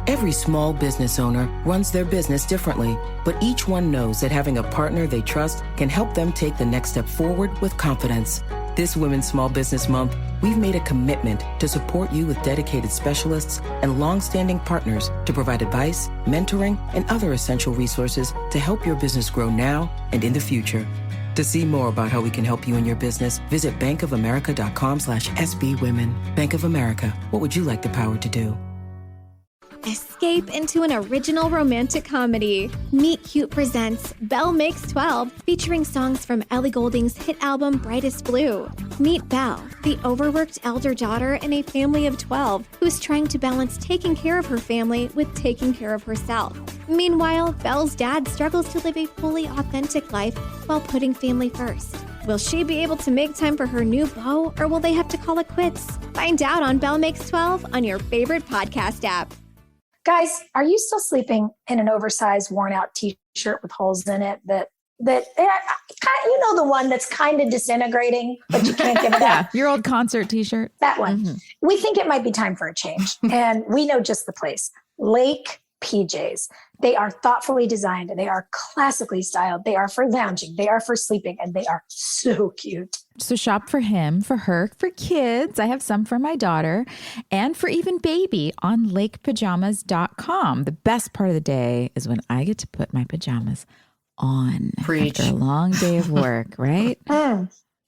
Every small business owner runs their business differently, but each one knows that having a partner they trust can help them take the next step forward with confidence. This Women's Small Business Month, we've made a commitment to support you with dedicated specialists and long-standing partners to provide advice, mentoring, and other essential resources to help your business grow now and in the future. To see more about how we can help you in your business, visit bankofamerica.com/SBWomen. Bank of America, what would you like the power to do? Escape into an original romantic comedy. Meet Cute presents Belle Makes 12, featuring songs from Ellie Goulding's hit album Brightest Blue. Meet Belle, the overworked elder daughter in a family of 12 who's trying to balance taking care of her family with taking care of herself. Meanwhile, Belle's dad struggles to live a fully authentic life while putting family first. Will she be able to make time for her new beau, or will they have to call it quits? Find out on Belle Makes 12 on your favorite podcast app. Guys, are you still sleeping in an oversized, worn-out T-shirt with holes in it that you know, the one that's kind of disintegrating, but you can't give it up? Your old concert T-shirt. That one. Mm-hmm. We think it might be time for a change, and we know just the place. Lake PJs. They are thoughtfully designed. They are classically styled. They are for lounging. They are for sleeping, and they are so cute. So shop for him, for her, for kids. I have some for my daughter, and for even baby on lakepajamas.com. The best part of the day is when I get to put my pajamas on after a long day of work, right?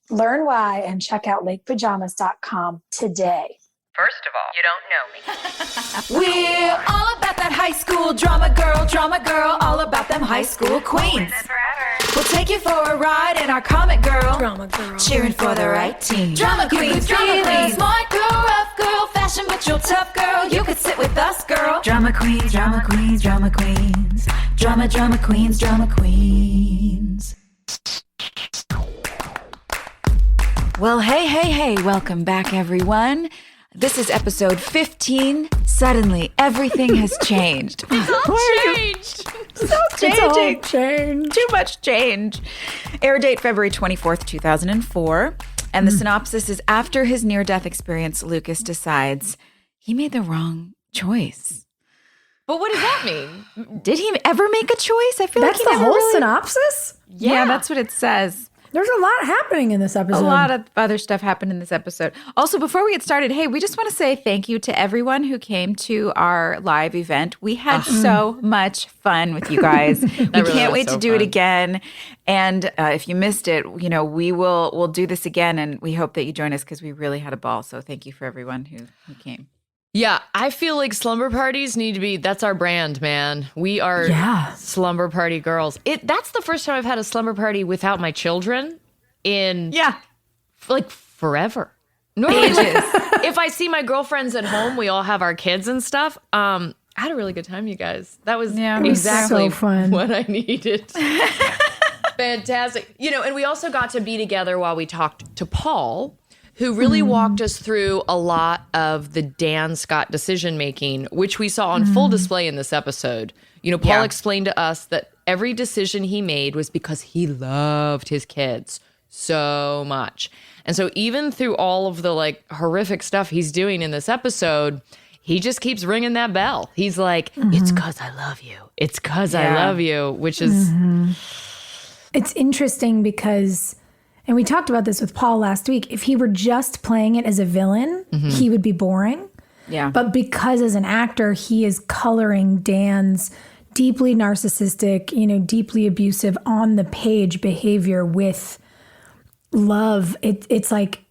Learn why and check out lakepajamas.com today. First of all, you don't know me. We're all about that high school drama girl, all about them high school queens. We'll take you for a ride in our comic girl, drama girl, cheering for the right team. Drama queens, smart girl, rough girl, fashion but you're tough girl. You could sit with us, girl. Drama queens, drama queens, drama queens, drama queens, drama queens. Well, hey, welcome back, everyone. This is episode 15. Suddenly, everything has changed. It's all changed. So changing. It's all changed. Too much change. Air date February 24th, 2004. And the synopsis is, after his near-death experience, Lucas decides he made the wrong choice. But what does that mean? Did he ever make a choice? I feel that's like he the never whole synopsis? Yeah, that's what it says. There's a lot happening in this episode. A lot of other stuff happened in this episode. Also, before we get started, hey, we just want to say thank you to everyone who came to our live event. We had so much fun with you guys. We can't wait to do it again. And if you missed it, you know, we'll do this again, and we hope that you join us because we really had a ball. So thank you for everyone who came. Yeah, I feel like slumber parties need to be, that's our brand, man. We are slumber party girls. That's the first time I've had a slumber party without my children in like forever. Normally, if I see my girlfriends at home, we all have our kids and stuff. I had a really good time, you guys. That was exactly so fun. What I needed. Fantastic. You know, and we also got to be together while we talked to Paul, who really walked us through a lot of the Dan Scott decision-making, which we saw on full display in this episode. You know, Paul explained to us that every decision he made was because he loved his kids so much. And so even through all of the like horrific stuff he's doing in this episode, he just keeps ringing that bell. He's like, it's because I love you. It's because I love you, which is... It's interesting because... And we talked about this with Paul last week. If he were just playing it as a villain, he would be boring. Yeah. But because as an actor, he is coloring Dan's deeply narcissistic, you know, deeply abusive on the page behavior with love. It's like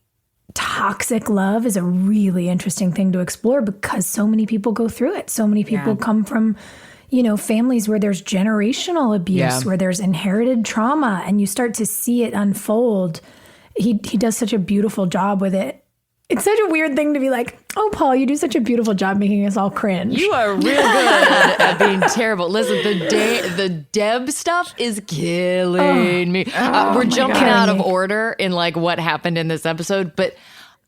toxic love is a really interesting thing to explore because so many people go through it. So many people come from, you know, families where there's generational abuse, where there's inherited trauma, and you start to see it unfold. He does such a beautiful job with it. It's such a weird thing to be like, oh, Paul, you do such a beautiful job making us all cringe. You are real good at being terrible. Listen, the Deb stuff is killing me. We're jumping out of order in like what happened in this episode, but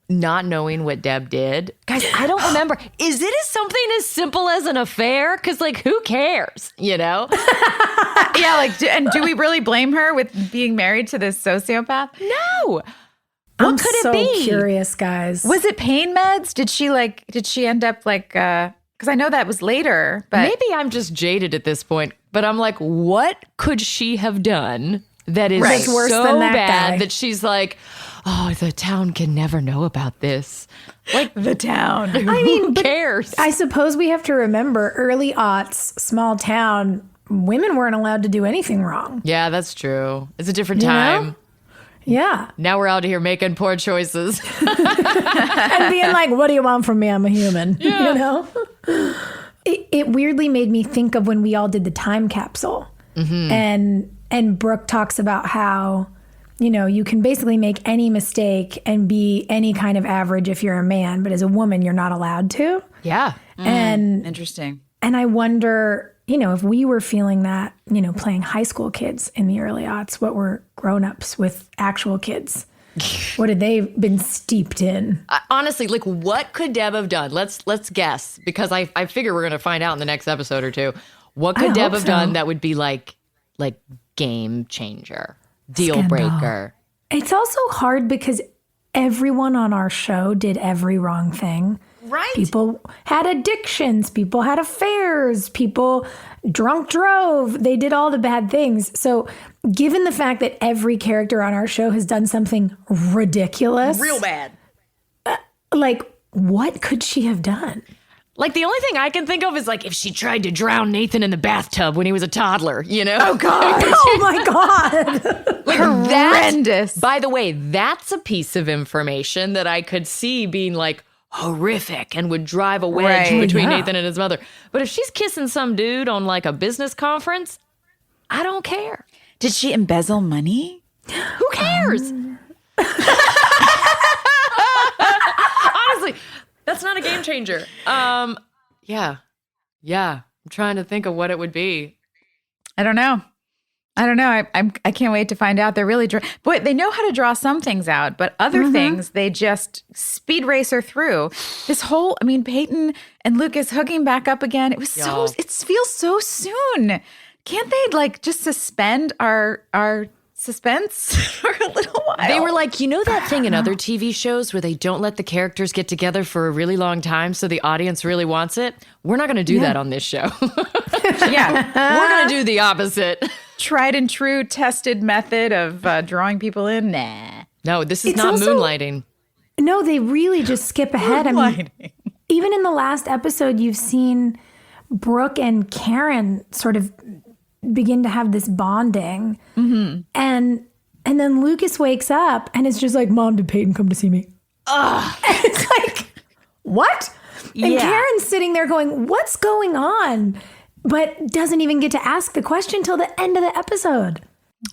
not knowing what Deb did. Guys, I don't remember. Is it something as simple as an affair? Because, like, who cares, you know? And do we really blame her with being married to this sociopath? No. I'm What could so it be? Curious, guys. Was it pain meds? Did she end up like Because I know that was later, but maybe I'm just jaded at this point, but I'm like, what could she have done that is Right. Worse so than that bad guy. that she's like, oh, the town can never know about this. Like the town. Who cares? I suppose we have to remember early aughts, small town, women weren't allowed to do anything wrong. Yeah, that's true. It's a different You time. know? Yeah. Now we're out here making poor choices. And being like, what do you want from me? I'm a human. Yeah. You know? It weirdly made me think of when we all did the time capsule. And Brooke talks about how, you know, you can basically make any mistake and be any kind of average if you're a man, but as a woman, you're not allowed to. Yeah. And interesting. And I wonder, you know, if we were feeling that, you know, playing high school kids in the early aughts, what were grown-ups with actual kids? What had they been steeped in? Honestly, like, what could Deb have done? Let's guess, because I figure we're going to find out in the next episode or two. What could Deb have done that would be like game changer, deal breaker? It's also hard because everyone on our show did every wrong thing. Right. People had addictions. People had affairs. People drunk drove. They did all the bad things. So given the fact that every character on our show has done something ridiculous. Real bad. Like, what could she have done? Like, the only thing I can think of is, like, if she tried to drown Nathan in the bathtub when he was a toddler, you know? Oh, God. Oh, my God. Like, horrendous. By the way, that's a piece of information that I could see being, like, horrific and would drive a wedge between Nathan and his mother. But if she's kissing some dude on, like, a business conference, I don't care. Did she embezzle money? Who cares? Honestly, that's not a game changer. Yeah. I'm trying to think of what it would be. I don't know. I can't wait to find out. They're really boy, they know how to draw some things out, but other things they just speed racer through. This whole, I mean, Peyton and Lucas hooking back up again. It was it feels so soon. Can't they like just suspend our suspense for a little while? They were like, you know that thing in other TV shows where they don't let the characters get together for a really long time so the audience really wants it? We're not going to do that on this show. We're going to do the opposite. Tried and true tested method of drawing people in. Nah. No, this is not moonlighting. No, they really just skip ahead. I mean, even in the last episode, you've seen Brooke and Karen sort of begin to have this bonding. And then Lucas wakes up and it's just like, Mom, did Peyton come to see me? And it's like, what? And Karen's sitting there going, what's going on? But doesn't even get to ask the question till the end of the episode.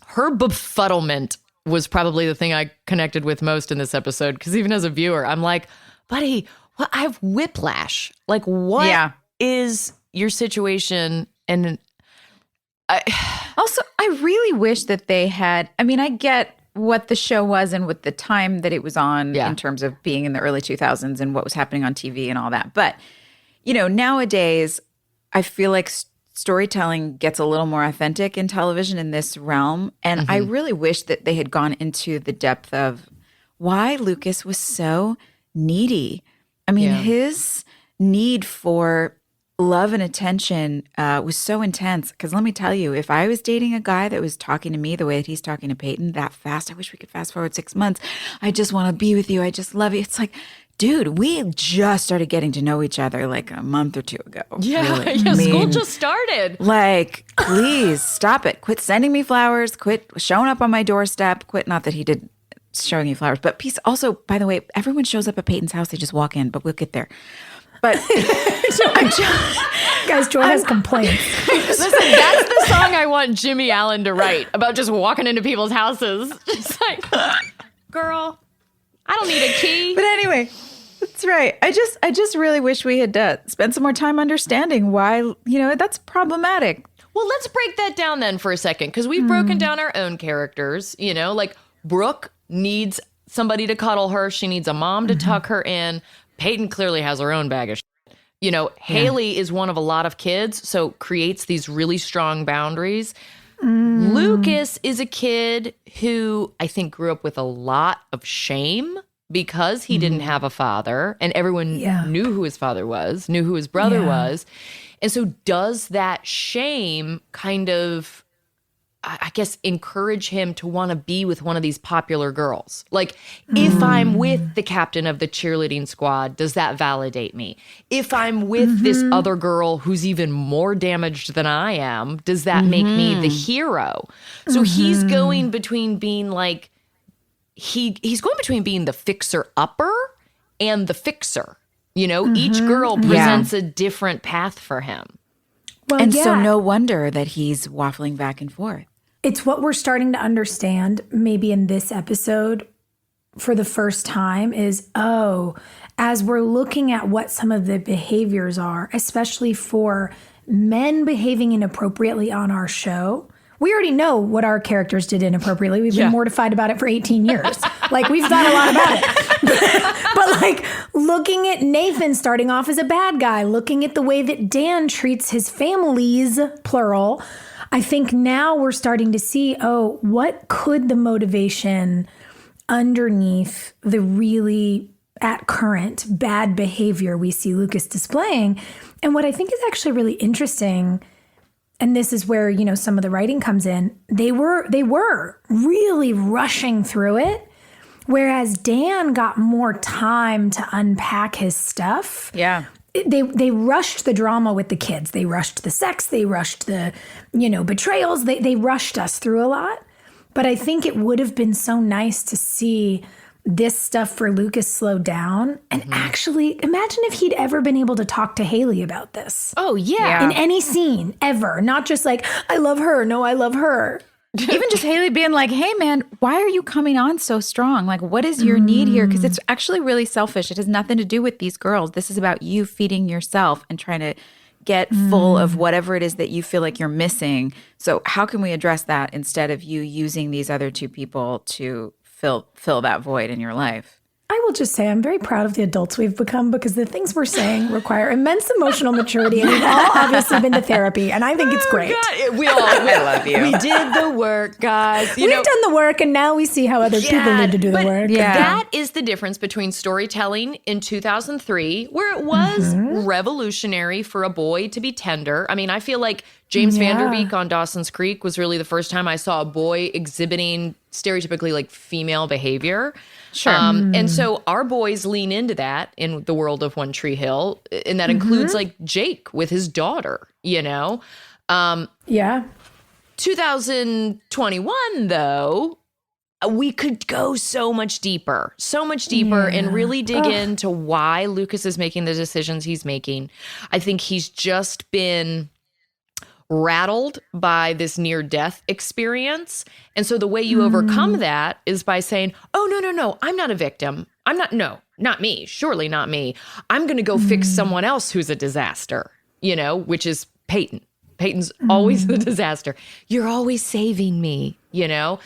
Her befuddlement was probably the thing I connected with most in this episode. Because even as a viewer, I'm like, buddy, I have whiplash. Like, what is your situation? And I really wish that they had, I mean, I get what the show was and with the time that it was on in terms of being in the early 2000s and what was happening on TV and all that. But, you know, nowadays, I feel like storytelling gets a little more authentic in television in this realm. And I really wish that they had gone into the depth of why Lucas was so needy. I mean, his need for love and attention was so intense. Because let me tell you, if I was dating a guy that was talking to me the way that he's talking to Peyton that fast, I wish we could fast forward 6 months. I just want to be with you. I just love you. It's like, dude, we just started getting to know each other like a month or two ago. Yeah, really. School just started. Like, please stop it. Quit sending me flowers. Quit showing up on my doorstep. Quit, not that he did showing you flowers, but peace. Also, by the way, everyone shows up at Peyton's house. They just walk in, but we'll get there. But Guys, Joy has complaints. Listen, that's the song I want Jimmy Allen to write about just walking into people's houses. Just like, girl, I don't need a key. But anyway, that's right. I just really wish we had spent some more time understanding why, you know, that's problematic. Well, let's break that down then for a second, because we've broken down our own characters. You know, like Brooke needs somebody to cuddle her. She needs a mom to tuck her in. Peyton clearly has her own bag of shit. You know, Haley is one of a lot of kids, so creates these really strong boundaries. Lucas is a kid who I think grew up with a lot of shame because he didn't have a father, and everyone knew who his father was, knew who his brother was. And so does that shame kind of, I guess, encourage him to want to be with one of these popular girls? Like, if I'm with the captain of the cheerleading squad, does that validate me? If I'm with this other girl who's even more damaged than I am, does that make me the hero? So he's going between being like, he's going between being the fixer-upper and the fixer. You know, each girl presents a different path for him. Well, And so no wonder that he's waffling back and forth. It's what we're starting to understand maybe in this episode for the first time is, as we're looking at what some of the behaviors are, especially for men behaving inappropriately on our show, we already know what our characters did inappropriately. We've been mortified about it for 18 years. Like, we've thought a lot about it. But like, looking at Nathan starting off as a bad guy, looking at the way that Dan treats his families, plural, I think now we're starting to see, what could the motivation underneath the really at current bad behavior we see Lucas displaying? And what I think is actually really interesting, and this is where, you know, some of the writing comes in, they were really rushing through it, whereas Dan got more time to unpack his stuff. Yeah. They rushed the drama with the kids. They rushed the sex. They rushed the, you know, betrayals. They rushed us through a lot. But I think it would have been so nice to see this stuff for Lucas slow down and actually imagine if he'd ever been able to talk to Haley about this. Oh, yeah. In any scene ever. Not just like, I love her. No, I love her. Even just Haley being like, hey, man, why are you coming on so strong? Like, what is your need here? Because it's actually really selfish. It has nothing to do with these girls. This is about you feeding yourself and trying to get full of whatever it is that you feel like you're missing. So how can we address that instead of you using these other two people to fill that void in your life? I will just say I'm very proud of the adults we've become because the things we're saying require immense emotional maturity, and we've all obviously been to therapy, and I think it's great. God, we love you. We did the work, guys. We've done the work, and now we see how other people need to do the work. Yeah. That is the difference between storytelling in 2003, where it was revolutionary for a boy to be tender. I mean, I feel like James Vanderbeek on Dawson's Creek was really the first time I saw a boy exhibiting stereotypically like female behavior. Sure. And so our boys lean into that in the world of One Tree Hill. And that includes like Jake with his daughter, you know? 2021, though, we could go so much deeper and really dig into why Lucas is making the decisions he's making. I think he's just been rattled by this near-death experience. And so the way you overcome that is by saying, oh, no, I'm not a victim. Not me. Surely not me. I'm going to go fix someone else who's a disaster, you know, which is Peyton. Peyton's always the disaster. You're always saving me, you know.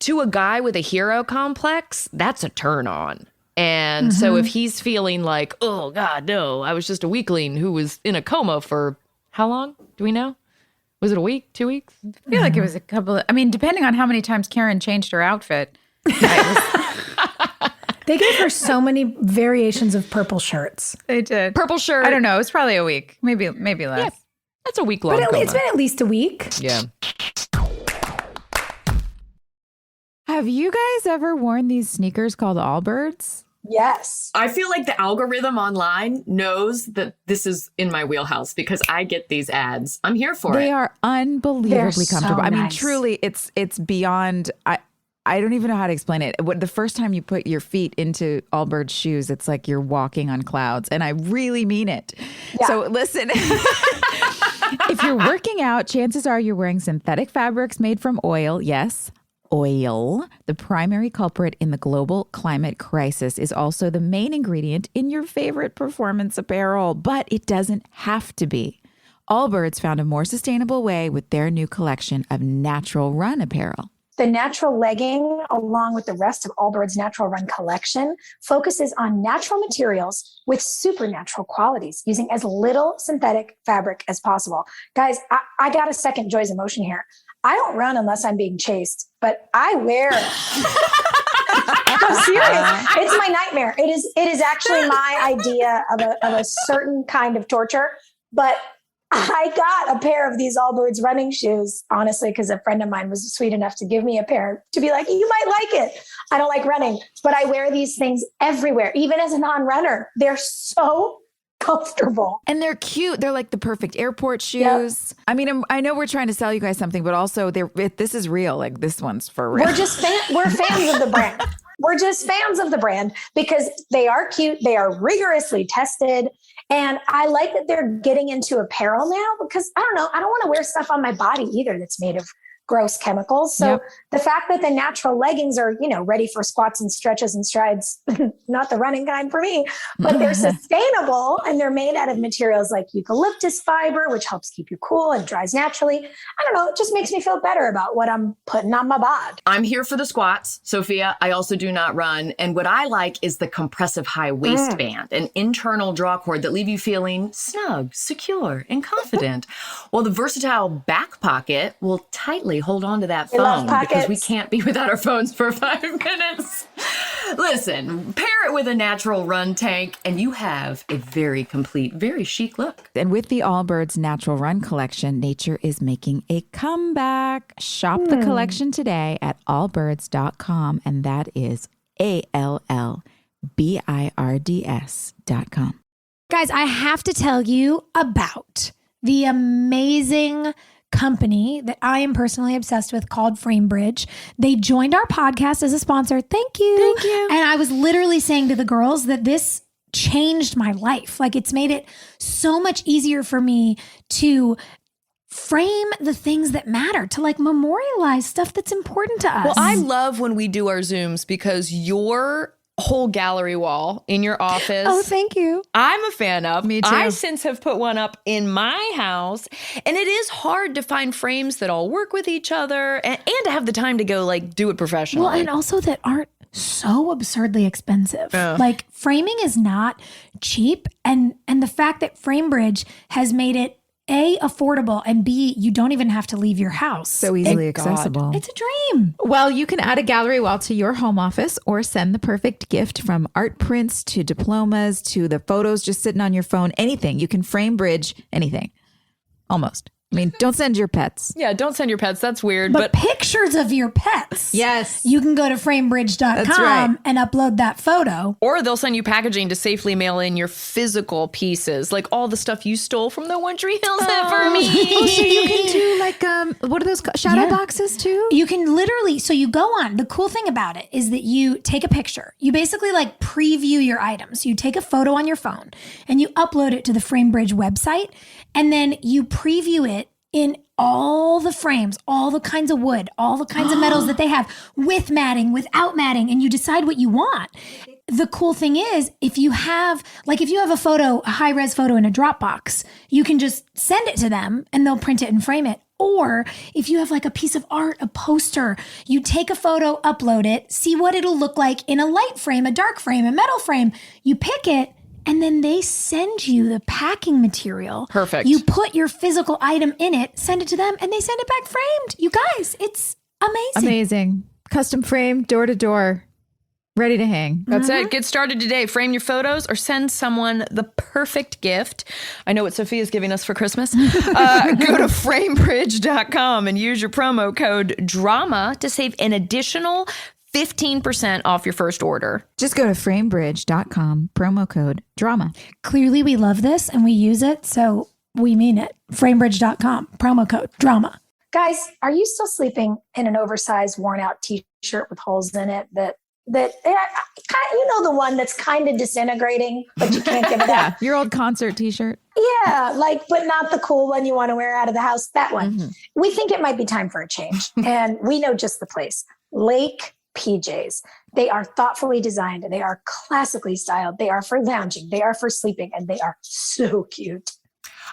To a guy with a hero complex, that's a turn on. And so if he's feeling like, oh, God, no, I was just a weakling who was in a coma for how long? Do we know? Was it a week, 2 weeks? I feel like it was a couple of, I mean, depending on how many times Karen changed her outfit. They gave her so many variations of purple shirts. They did. Purple shirt. I don't know. It's probably a week. Maybe less. Yeah, that's a week long. But it's been at least a week. Yeah. Have you guys ever worn these sneakers called Allbirds? Yes. I feel like the algorithm online knows that this is in my wheelhouse because I get these ads. I'm here for it. They are unbelievably They're so comfortable. I mean, nice. truly, it's beyond. I don't even know how to explain it. The first time you put your feet into Allbirds shoes, it's like you're walking on clouds, and I really mean it. Yeah. So listen, if you're working out, chances are you're wearing synthetic fabrics made from oil. Yes. Oil, the primary culprit in the global climate crisis, is also the main ingredient in your favorite performance apparel, but it doesn't have to be. Allbirds found a more sustainable way with their new collection of natural run apparel. The natural legging, along with the rest of Allbirds' Natural Run collection, focuses on natural materials with supernatural qualities, using as little synthetic fabric as possible. Guys, I got a second Joy's emotion here. I don't run unless I'm being chased, but I wear I'm serious. It's my nightmare. It is actually my idea of a certain kind of torture. But I got a pair of these Allbirds running shoes, honestly, because a friend of mine was sweet enough to give me a pair to be like, you might like it. I don't like running, but I wear these things everywhere, even as a non-runner. They're so comfortable. And they're cute. They're like the perfect airport shoes. Yep. I mean, I know we're trying to sell you guys something, but also this is real. Like this one's for real. We're fans of the brand. We're just fans of the brand because they are cute. They are rigorously tested. And I like that they're getting into apparel now because I don't know, I don't want to wear stuff on my body either that's made of gross chemicals. So the fact that the natural leggings are, ready for squats and stretches and strides, not the running kind for me, but they're sustainable and they're made out of materials like eucalyptus fiber, which helps keep you cool and dries naturally. I don't know. It just makes me feel better about what I'm putting on my bod. I'm here for the squats, Sophia. I also do not run. And what I like is the compressive high waistband and internal draw cord that leave you feeling snug, secure, and confident. While the versatile back pocket will tightly hold on to that phone because we can't be without our phones for 5 minutes. Listen, pair it with a natural run tank and you have a very complete, very chic look. And with the Allbirds Natural Run collection, nature is making a comeback. Shop the collection today at allbirds.com, and that is ALLBIRDS.com. Guys, I have to tell you about the amazing company that I am personally obsessed with called FrameBridge. They joined our podcast as a sponsor. Thank you. Thank you. And I was literally saying to the girls that this changed my life. Like it's made it so much easier for me to frame the things that matter, to like memorialize stuff that's important to us. Well, I love when we do our Zooms because your whole gallery wall in your office. Oh, thank you. I'm a fan of. Me too. I since have put one up in my house, and it is hard to find frames that all work with each other and to have the time to go like do it professionally. Well, and also that aren't so absurdly expensive. Like framing is not cheap, and the fact that FrameBridge has made it A, affordable, and B, you don't even have to leave your house. So easily accessible. It's a dream. Well, you can add a gallery wall to your home office or send the perfect gift, from art prints to diplomas to the photos just sitting on your phone. Anything. You can FrameBridge anything. Almost. I mean, don't send your pets. Yeah, don't send your pets. That's weird. But pictures of your pets. Yes. You can go to framebridge.com and upload that photo. Or they'll send you packaging to safely mail in your physical pieces, like all the stuff you stole from the One Tree Hill set for me. Oh, so you can do like, what are those shadow boxes too? You can literally, so you go on. The cool thing about it is that you take a picture. You basically like preview your items. You take a photo on your phone and you upload it to the FrameBridge website, and then you preview it in all the frames, all the kinds of wood, all the kinds of metals that they have, with matting, without matting, and you decide what you want. The cool thing is, if you have a photo, a high-res photo in a Dropbox, you can just send it to them and they'll print it and frame it. Or if you have like a piece of art, a poster, you take a photo, upload it, see what it'll look like in a light frame, a dark frame, a metal frame. You pick it, and then they send you the packing material. Perfect. You put your physical item in it, send it to them, and they send it back framed. You guys, it's amazing. Amazing. Custom frame, door to door, ready to hang. That's it. Get started today. Frame your photos or send someone the perfect gift. I know what Sophia's giving us for Christmas. Go to framebridge.com and use your promo code DRAMA to save an additional 15% off your first order. Just go to framebridge.com, promo code DRAMA. Clearly, we love this and we use it, so we mean it. Framebridge.com, promo code DRAMA. Guys, are you still sleeping in an oversized, worn out t-shirt with holes in it that the one that's kind of disintegrating, but you can't give it up? Your old concert t-shirt. Yeah, but not the cool one you want to wear out of the house. That one. We think it might be time for a change, and we know just the place. Lake PJs. They are thoughtfully designed. They are classically styled. They are for lounging. They are for sleeping, and they are so cute.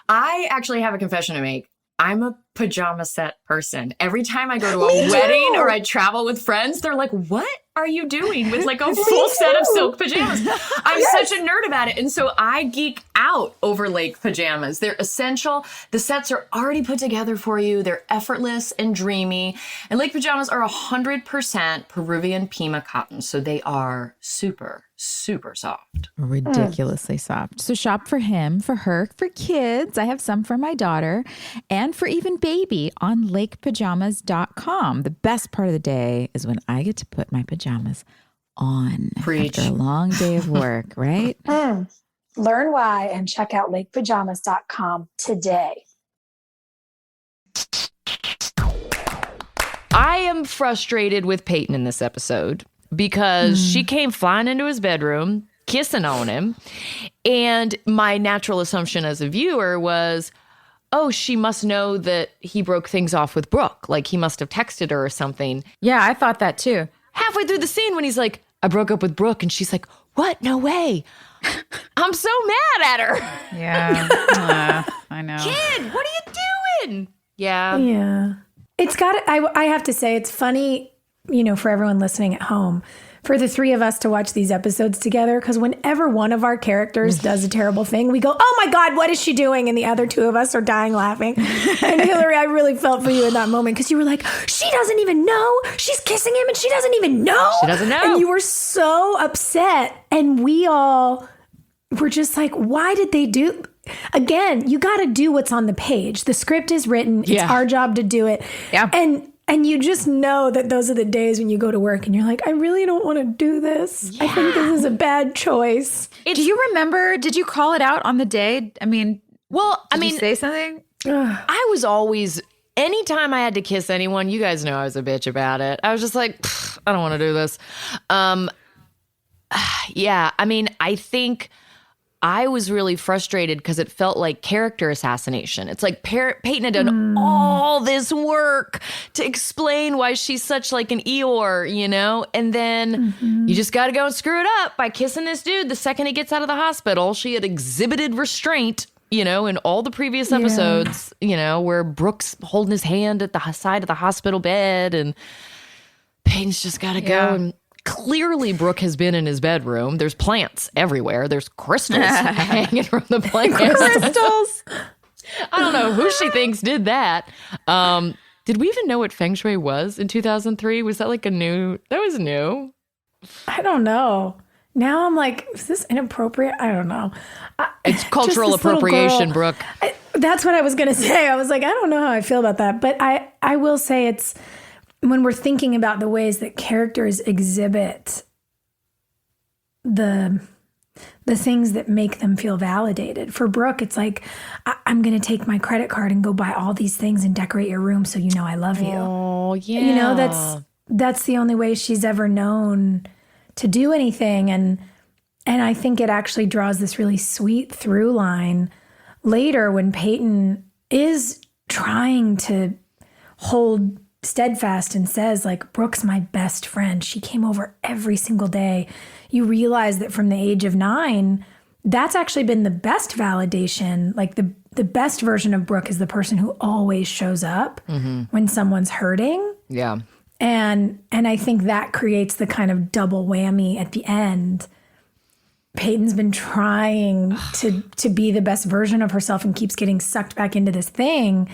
I actually have a confession to make. I'm a pajama set person. Every time I go to a wedding or I travel with friends, they're like, what are you doing with like a full set of silk pajamas? I'm such a nerd about it. And so I geek out over Lake pajamas. They're essential. The sets are already put together for you. They're effortless and dreamy. And Lake pajamas are 100% Peruvian Pima cotton. So they are super, super soft. Ridiculously soft. So shop for him, for her, for kids. I have some for my daughter and for even baby on lakepajamas.com. The best part of the day is when I get to put my pajamas on Preach. after a long day of work, right? Learn why and check out lakepajamas.com today. I am frustrated with Peyton in this episode because she came flying into his bedroom, kissing on him. And my natural assumption as a viewer was, oh, she must know that he broke things off with Brooke. Like he must have texted her or something. Yeah, I thought that too. Halfway through the scene when he's like, I broke up with Brooke. And she's like, what? No way. I'm so mad at her. Yeah, I know. Kid, what are you doing? Yeah. Yeah. It's got I have to say, it's funny, for everyone listening at home, for the three of us to watch these episodes together, because whenever one of our characters does a terrible thing, we go, oh my God, what is she doing? And the other two of us are dying laughing. And Hillary, I really felt for you in that moment, because you were like, she doesn't even know. She's kissing him and she doesn't even know. She doesn't know. And you were so upset. And we all were just like, why did they do... Again, you got to do what's on the page. The script is written. It's our job to do it. Yeah. And you just know that those are the days when you go to work and you're like, I really don't want to do this. Yeah. I think this is a bad choice. Do you remember, did you call it out on the day? I mean, did you say something? I was always, anytime I had to kiss anyone, you guys know I was a bitch about it. I was just like, I don't want to do this. I think I was really frustrated because it felt like character assassination. It's like Peyton had done all this work to explain why she's such like an Eeyore, And then you just got to go and screw it up by kissing this dude the second he gets out of the hospital. She had exhibited restraint, in all the previous episodes, where Brooke's holding his hand at the side of the hospital bed and Peyton's just got to go and... Clearly, Brooke has been in his bedroom. There's plants everywhere. There's crystals hanging from the plants. Crystals. I don't know who she thinks did that. Did we even know what Feng Shui was in 2003? Was that like that was new? I don't know. Now I'm like, is this inappropriate? I don't know. It's cultural appropriation, Brooke. That's what I was going to say. I was like, I don't know how I feel about that. But I will say it's, when we're thinking about the ways that characters exhibit the things that make them feel validated. For Brooke, it's like, I'm going to take my credit card and go buy all these things and decorate your room so you know I love you. Oh, yeah. That's the only way she's ever known to do anything. And I think it actually draws this really sweet through line later when Peyton is trying to hold steadfast and says, like, Brooke's my best friend. She came over every single day. You realize that from the age of 9, that's actually been the best validation. Like the best version of Brooke is the person who always shows up when someone's hurting. Yeah. And I think that creates the kind of double whammy at the end. Peyton's been trying to be the best version of herself and keeps getting sucked back into this thing.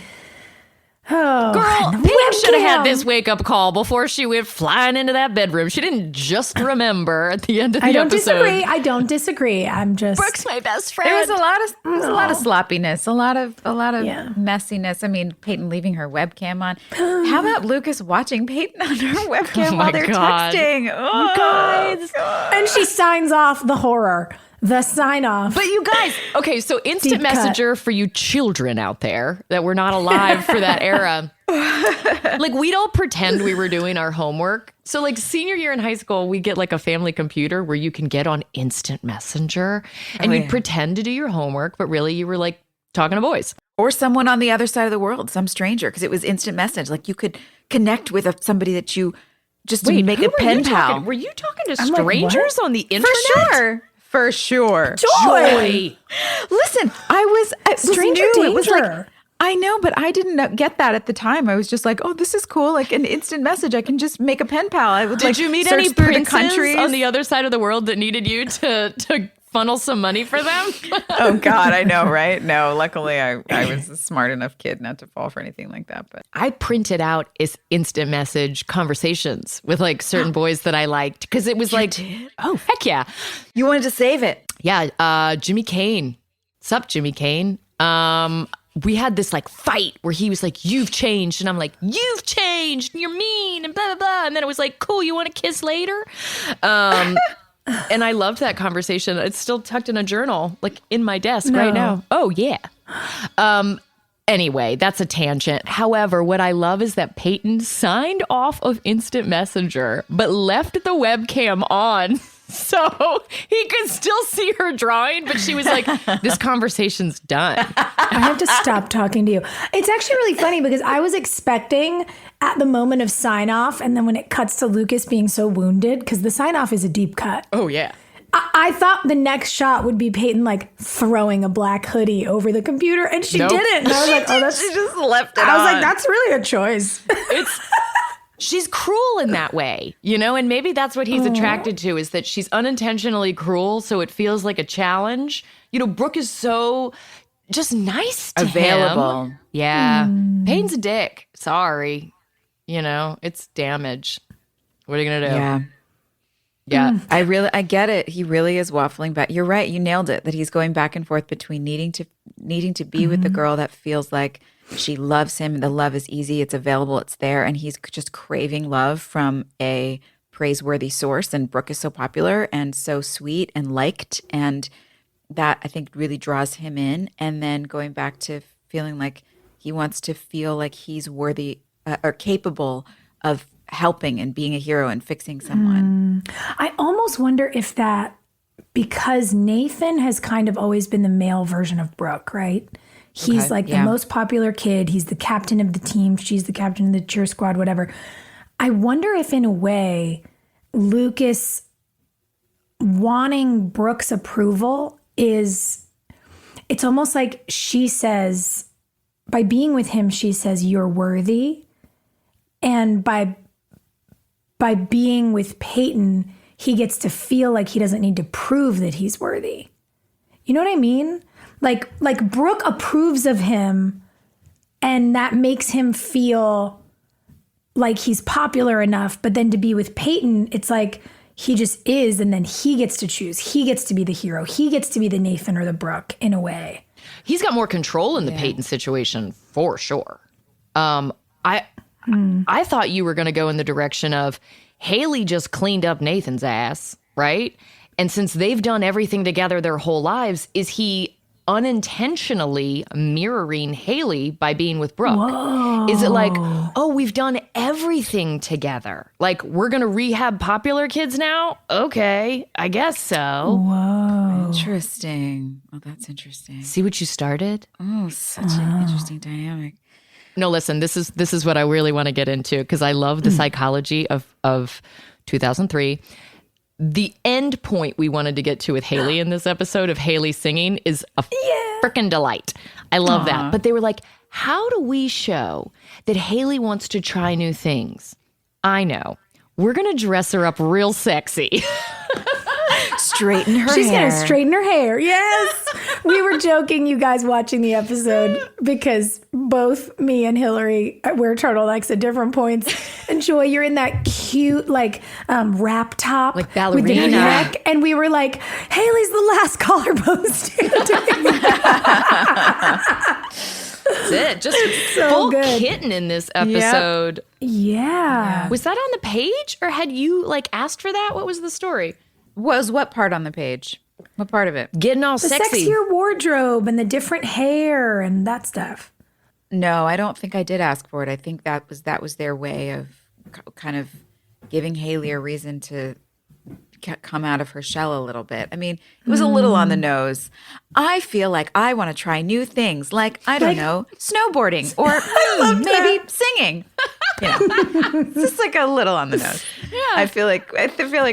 Oh, girl, Peyton should have had this wake-up call before she went flying into that bedroom. She didn't just remember at the end of the episode. I don't disagree. I'm just... Brooke's my best friend. There was a lot of sloppiness, a lot of messiness. I mean, Peyton leaving her webcam on. How about Lucas watching Peyton on her webcam while they're texting? Oh, guys. And she signs off the horror. The sign off. But you guys, okay, so instant messenger for you children out there that were not alive for that era. Like, we'd all pretend we were doing our homework. So like senior year in high school, we get like a family computer where you can get on instant messenger and you'd pretend to do your homework, but really you were like talking to boys. Or someone on the other side of the world, some stranger, because it was instant message. Like you could connect with somebody that you just to make a pen pal. Were you talking to strangers on the internet? For sure. Joy. Listen, it was stranger new. danger. It was like I know, but I didn't get that at the time. I was just like, oh, this is cool. Like an instant message. I can just make a pen pal. I would Did you meet search any through the princes countries on the other side of the world that needed you to funnel some money for them? Oh, God, I know, right? No, luckily I was a smart enough kid not to fall for anything like that. But I printed out instant message conversations with like certain boys that I liked because it was oh, heck yeah. you wanted to save it. Yeah, Jimmy Kane. Sup, Jimmy Kane? We had this like fight where he was like, you've changed. And I'm like, you've changed. You're mean and blah, blah, blah. And then it was like, cool, you want to kiss later? And I loved that conversation. It's still tucked in a journal, like in my desk right now. Oh, yeah. Anyway, that's a tangent. However, what I love is that Peyton signed off of Instant Messenger, but left the webcam on. So he could still see her drawing, but she was like, this conversation's done. I have to stop talking to you. It's actually really funny because I was expecting at the moment of sign off, and then when it cuts to Lucas being so wounded, because the sign off is a deep cut. Oh, yeah. I thought the next shot would be Peyton like throwing a black hoodie over the computer, and she didn't. And I was like, oh, that's. She just left it on. I was like, that's really a choice. She's cruel in that way, you know, and maybe that's what he's attracted to is that she's unintentionally cruel. So it feels like a challenge. You know, Brooke is so just nice to available. him. Yeah. Payne's a dick. Sorry. You know, it's damage. What are you going to do? Yeah. Yeah. I get it. He really is waffling back. You're right. You nailed it. That he's going back and forth between needing to be with the girl that feels like she loves him. The love is easy. It's available. It's there. And he's just craving love from a praiseworthy source. And Brooke is so popular and so sweet and liked. And that, I think, really draws him in. And then going back to feeling like he wants to feel like he's worthy or capable of helping and being a hero and fixing someone. I almost wonder if that, because Nathan has kind of always been the male version of Brooke, right? He's the most popular kid. He's the captain of the team. She's the captain of the cheer squad, whatever. I wonder if in a way, Lucas wanting Brooke's approval it's almost like she says, by being with him, she says, you're worthy. And by being with Peyton, he gets to feel like he doesn't need to prove that he's worthy. You know what I mean? Like Brooke approves of him, and that makes him feel like he's popular enough. But then to be with Peyton, it's like he just is, and then he gets to choose. He gets to be the hero. He gets to be the Nathan or the Brooke in a way. He's got more control in the Peyton situation for sure. I thought you were going to go in the direction of Haley just cleaned up Nathan's ass, right? And since they've done everything together their whole lives, is he unintentionally mirroring Haley by being with Brooke? Whoa. Is it like, oh, we've done everything together? Like, we're going to rehab popular kids now? Okay, I guess so. Whoa. Interesting. Oh, that's interesting. See what you started? Oh, such an interesting dynamic. No, listen, this is what I really want to get into because I love the psychology of 2003. The end point we wanted to get to with Haley in this episode of Haley singing is a freaking delight. I love that. But they were like, how do we show that Haley wants to try new things? I know. We're going to dress her up real sexy. Straighten her hair. She's going to straighten her hair. Yes. We were joking, you guys watching the episode, because both me and Hillary wear turtlenecks at different points. And Joy, you're in that cute, wrap top. Like ballerina. With the neck. And we were like, Haley's the last collarbone standing. That's it. Just so full good. kitten in this episode. Yeah. Was that on the page or had you asked for that? What was the story? Was what part on the page? What part of it? Getting all The sexy. sexier wardrobe and the different hair and that stuff. No, I don't think I did ask for it. I think that was their way of kind of giving Haley a reason to come out of her shell a little bit. I mean, it was a little on the nose. I feel like I want to try new things, like, I don't know, snowboarding or maybe singing. It's just like a little on the nose. Yeah. I feel like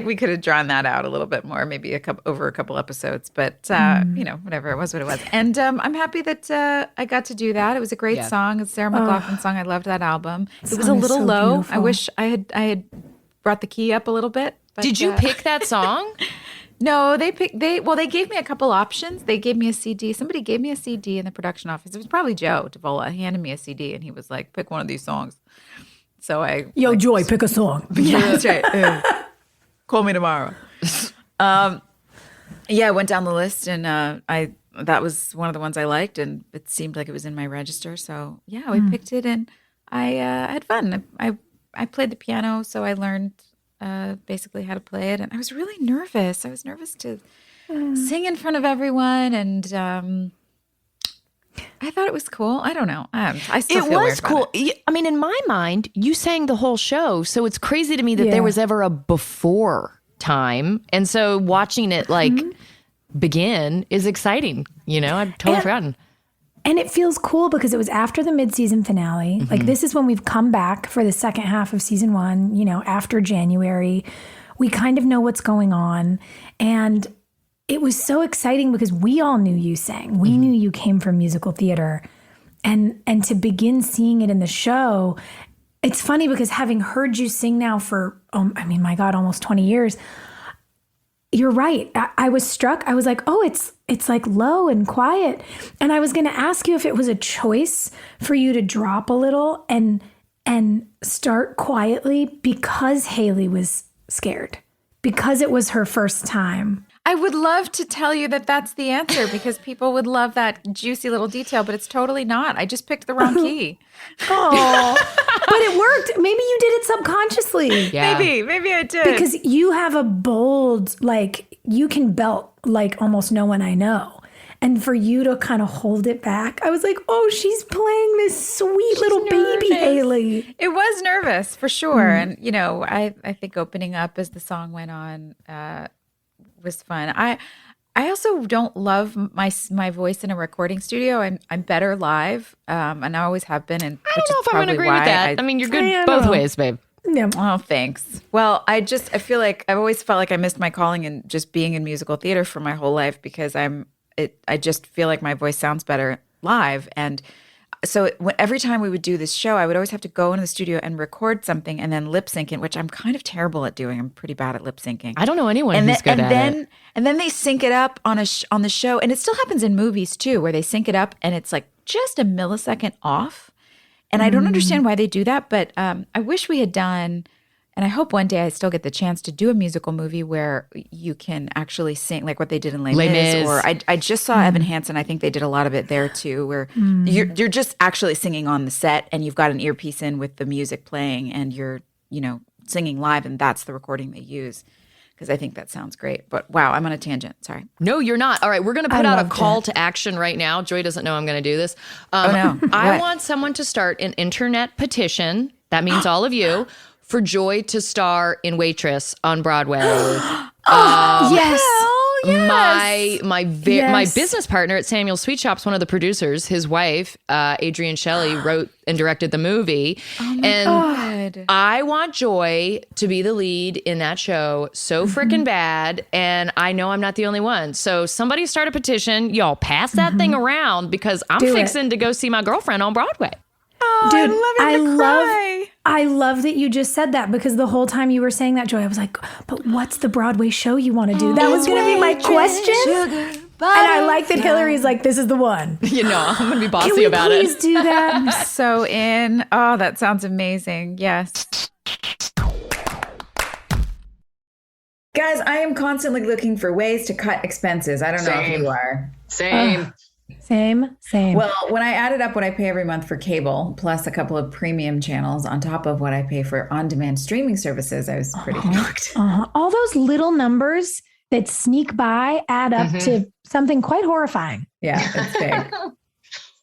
we could have drawn that out a little bit more, maybe over a couple episodes, but whatever, it was what it was. And I'm happy that I got to do that. It was a great song. It's a Sarah McLachlan song. I loved that album. It was a little low. Beautiful. I wish I had brought the key up a little bit. But, did you pick that song? No, they gave me a couple options. They gave me a CD. Somebody gave me a CD in the production office. It was probably Joe Davola. He handed me a CD and he was like, pick one of these songs. So Joy, pick a song. Yeah, that's right. Call me tomorrow. I went down the list and that was one of the ones I liked and it seemed like it was in my register. So yeah, we picked it and I had fun. I played the piano, so I learned basically how to play it. And I was really nervous. I was nervous to sing in front of everyone. And I thought it was cool. I don't know. I still feel weird about it. I mean, in my mind, you sang the whole show. So it's crazy to me that there was ever a before time. And so watching it begin is exciting. I've totally forgotten. And it feels cool because it was after the mid-season finale. Like this is when we've come back for the second half of season 1, after January. We kind of know what's going on. And it was so exciting because we all knew you sang. We knew you came from musical theater. And to begin seeing it in the show, it's funny because having heard you sing now for, almost 20 years, you're right. I was struck. I was like, oh, it's like low and quiet. And I was going to ask you if it was a choice for you to drop a little and start quietly because Haley was scared, because it was her first time. I would love to tell you that that's the answer because people would love that juicy little detail, but it's totally not. I just picked the wrong key. Oh, but it worked. Maybe you did it subconsciously. Yeah. Maybe I did. Because you have a bold, you can belt like almost no one I know. And for you to kind of hold it back, I was like, oh, she's playing this sweet little baby Haley. It was nervous for sure. And, I think opening up as the song went on was fun. I also don't love my voice in a recording studio. I'm better live, and I always have been. And I don't know if I'm going to agree with that. You're good both ways, babe. Yeah. Oh, thanks. Well, I feel like I've always felt like I missed my calling in just being in musical theater for my whole life because I just feel like my voice sounds better live. And so every time we would do this show, I would always have to go into the studio and record something and then lip sync it, which I'm kind of terrible at doing. I'm pretty bad at lip syncing. I don't know anyone who's good at it. And then they sync it up on the show. And it still happens in movies too, where they sync it up and it's like just a millisecond off. And I don't understand why they do that, but I wish we had done, and I hope one day I still get the chance to do a musical movie where you can actually sing, like what they did in Les Mis. Or I just saw Evan Hansen. I think they did a lot of it there too, where you're just actually singing on the set and you've got an earpiece in with the music playing and you're, singing live and that's the recording they use. Because I think that sounds great. But wow, I'm on a tangent. Sorry. No, you're not. All right, we're going to put out a call to action right now. Joy doesn't know I'm going to do this. I want someone to start an internet petition. That means all of you. For Joy to star in Waitress on Broadway. Yes. My business partner at Samuel Sweet Shop's one of the producers. His wife, Adrienne Shelley, wrote and directed the movie. Oh my God. I want Joy to be the lead in that show so freaking bad. And I know I'm not the only one. So somebody start a petition. Y'all pass that thing around because I'm fixing to go see my girlfriend on Broadway. Oh, dude, I love that you just said that because the whole time you were saying that, Joy, I was like, but what's the Broadway show you want to do? That was going to be my question. And I like that Hillary's like, this is the one. I'm going to be bossy about it. Please do that. I'm so in. Oh, that sounds amazing. Yes. Guys, I am constantly looking for ways to cut expenses. I don't know if you are. Same. Well, when I added up what I pay every month for cable, plus a couple of premium channels on top of what I pay for on-demand streaming services, I was pretty shocked. All those little numbers that sneak by add up to something quite horrifying. Yeah, it's big.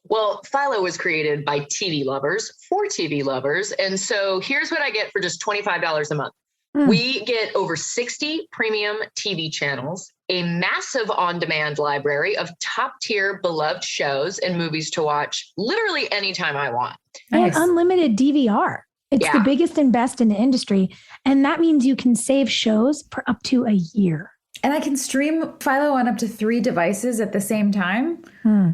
Well, Philo was created by TV lovers for TV lovers. And so here's what I get for just $25 a month. We get over 60 premium TV channels, a massive on-demand library of top-tier beloved shows and movies to watch literally anytime I want. And unlimited DVR. It's the biggest and best in the industry. And that means you can save shows for up to a year. And I can stream Philo on up to 3 devices at the same time.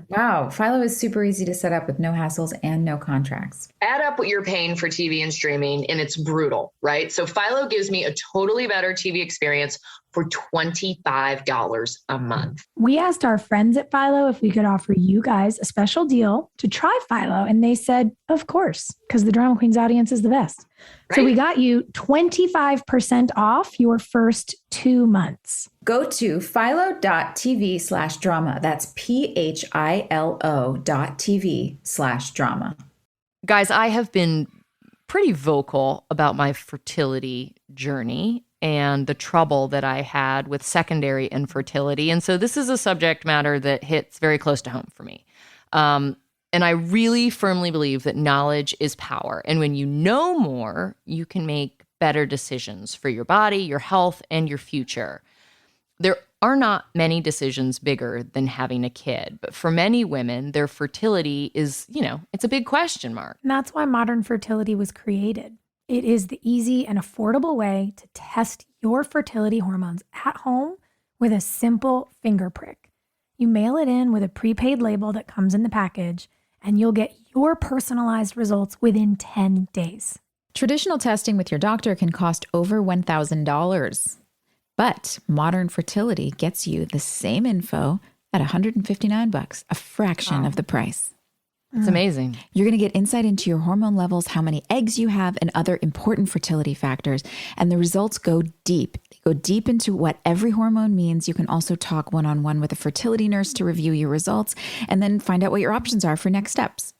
Wow. Philo is super easy to set up with no hassles and no contracts. Add up what you're paying for TV and streaming, and it's brutal, right? So Philo gives me a totally better TV experience for $25 a month. We asked our friends at Philo if we could offer you guys a special deal to try Philo. And they said, of course, because the Drama Queens audience is the best. Right? So we got you 25% off your first 2 months. Go to philo.tv/drama. That's philo.tv/drama. Guys, I have been pretty vocal about my fertility journey and the trouble that I had with secondary infertility. And so this is a subject matter that hits very close to home for me. And I really firmly believe that knowledge is power. And when you know more, you can make better decisions for your body, your health, and your future. There are not many decisions bigger than having a kid. But for many women, their fertility is, it's a big question mark. And that's why modern fertility was created. It is the easy and affordable way to test your fertility hormones at home with a simple finger prick. You mail it in with a prepaid label that comes in the package, and you'll get your personalized results within 10 days. Traditional testing with your doctor can cost over $1,000. But modern fertility gets you the same info at $159, a fraction of the price. It's amazing. You're going to get insight into your hormone levels, how many eggs you have, and other important fertility factors. And the results go deep. They go deep into what every hormone means. You can also talk one-on-one with a fertility nurse to review your results and then find out what your options are for next steps.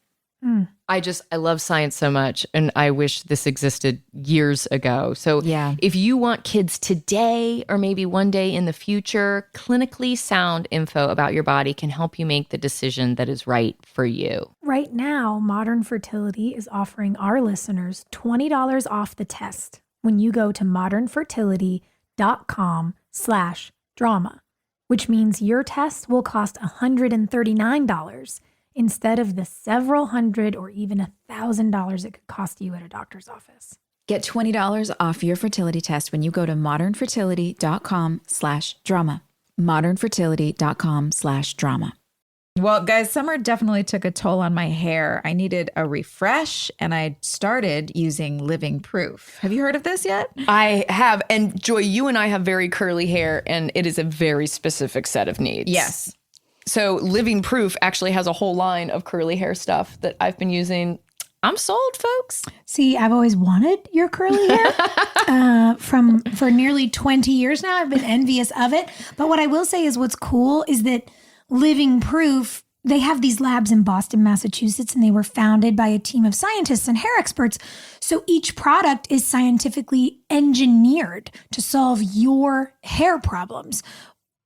I love science so much, and I wish this existed years ago. So if you want kids today or maybe one day in the future, clinically sound info about your body can help you make the decision that is right for you. Right now, Modern Fertility is offering our listeners $20 off the test when you go to modernfertility.com/drama, which means your test will cost $139 instead of the several hundred or even $1,000 it could cost you at a doctor's office. Get $20 off your fertility test when you go to modernfertility.com/drama. modernfertility.com/drama. Well, guys, summer definitely took a toll on my hair. I needed a refresh, and I started using Living Proof. Have you heard of this yet? I have. And Joy, you and I have very curly hair, and it is a very specific set of needs. Yes. So Living Proof actually has a whole line of curly hair stuff that I've been using. I'm sold, folks. See, I've always wanted your curly hair for nearly 20 years now. I've been envious of it. But what I will say is what's cool is that Living Proof, they have these labs in Boston, Massachusetts, and they were founded by a team of scientists and hair experts. So each product is scientifically engineered to solve your hair problems.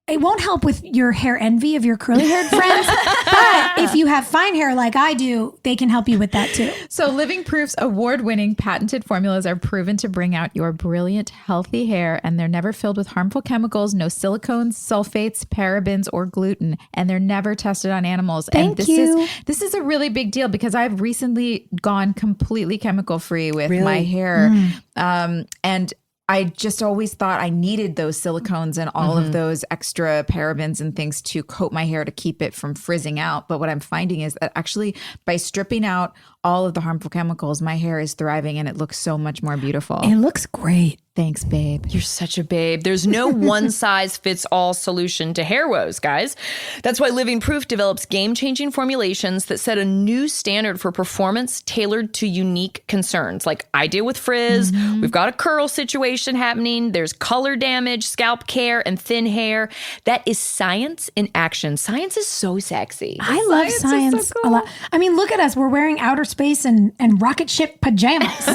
It won't help with your hair envy of your curly-haired friends, but if you have fine hair like I do, they can help you with that too. So Living Proof's award-winning patented formulas are proven to bring out your brilliant, healthy hair, and they're never filled with harmful chemicals, no silicones, sulfates, parabens, or gluten, and they're never tested on animals. Thank you. This is a really big deal because I've recently gone completely chemical-free with my hair, and I just always thought I needed those silicones and all of those extra parabens and things to coat my hair to keep it from frizzing out. But what I'm finding is that actually by stripping out all of the harmful chemicals, my hair is thriving and it looks so much more beautiful. It looks great. Thanks, babe. You're such a babe. There's no one-size-fits-all solution to hair woes, guys. That's why Living Proof develops game-changing formulations that set a new standard for performance tailored to unique concerns. Like I deal with frizz. We've got a curl situation happening. There's color damage, scalp care, and thin hair. That is science in action. Science is so sexy. I love science a lot. I mean, look at us. We're wearing outer space and rocket ship pajamas.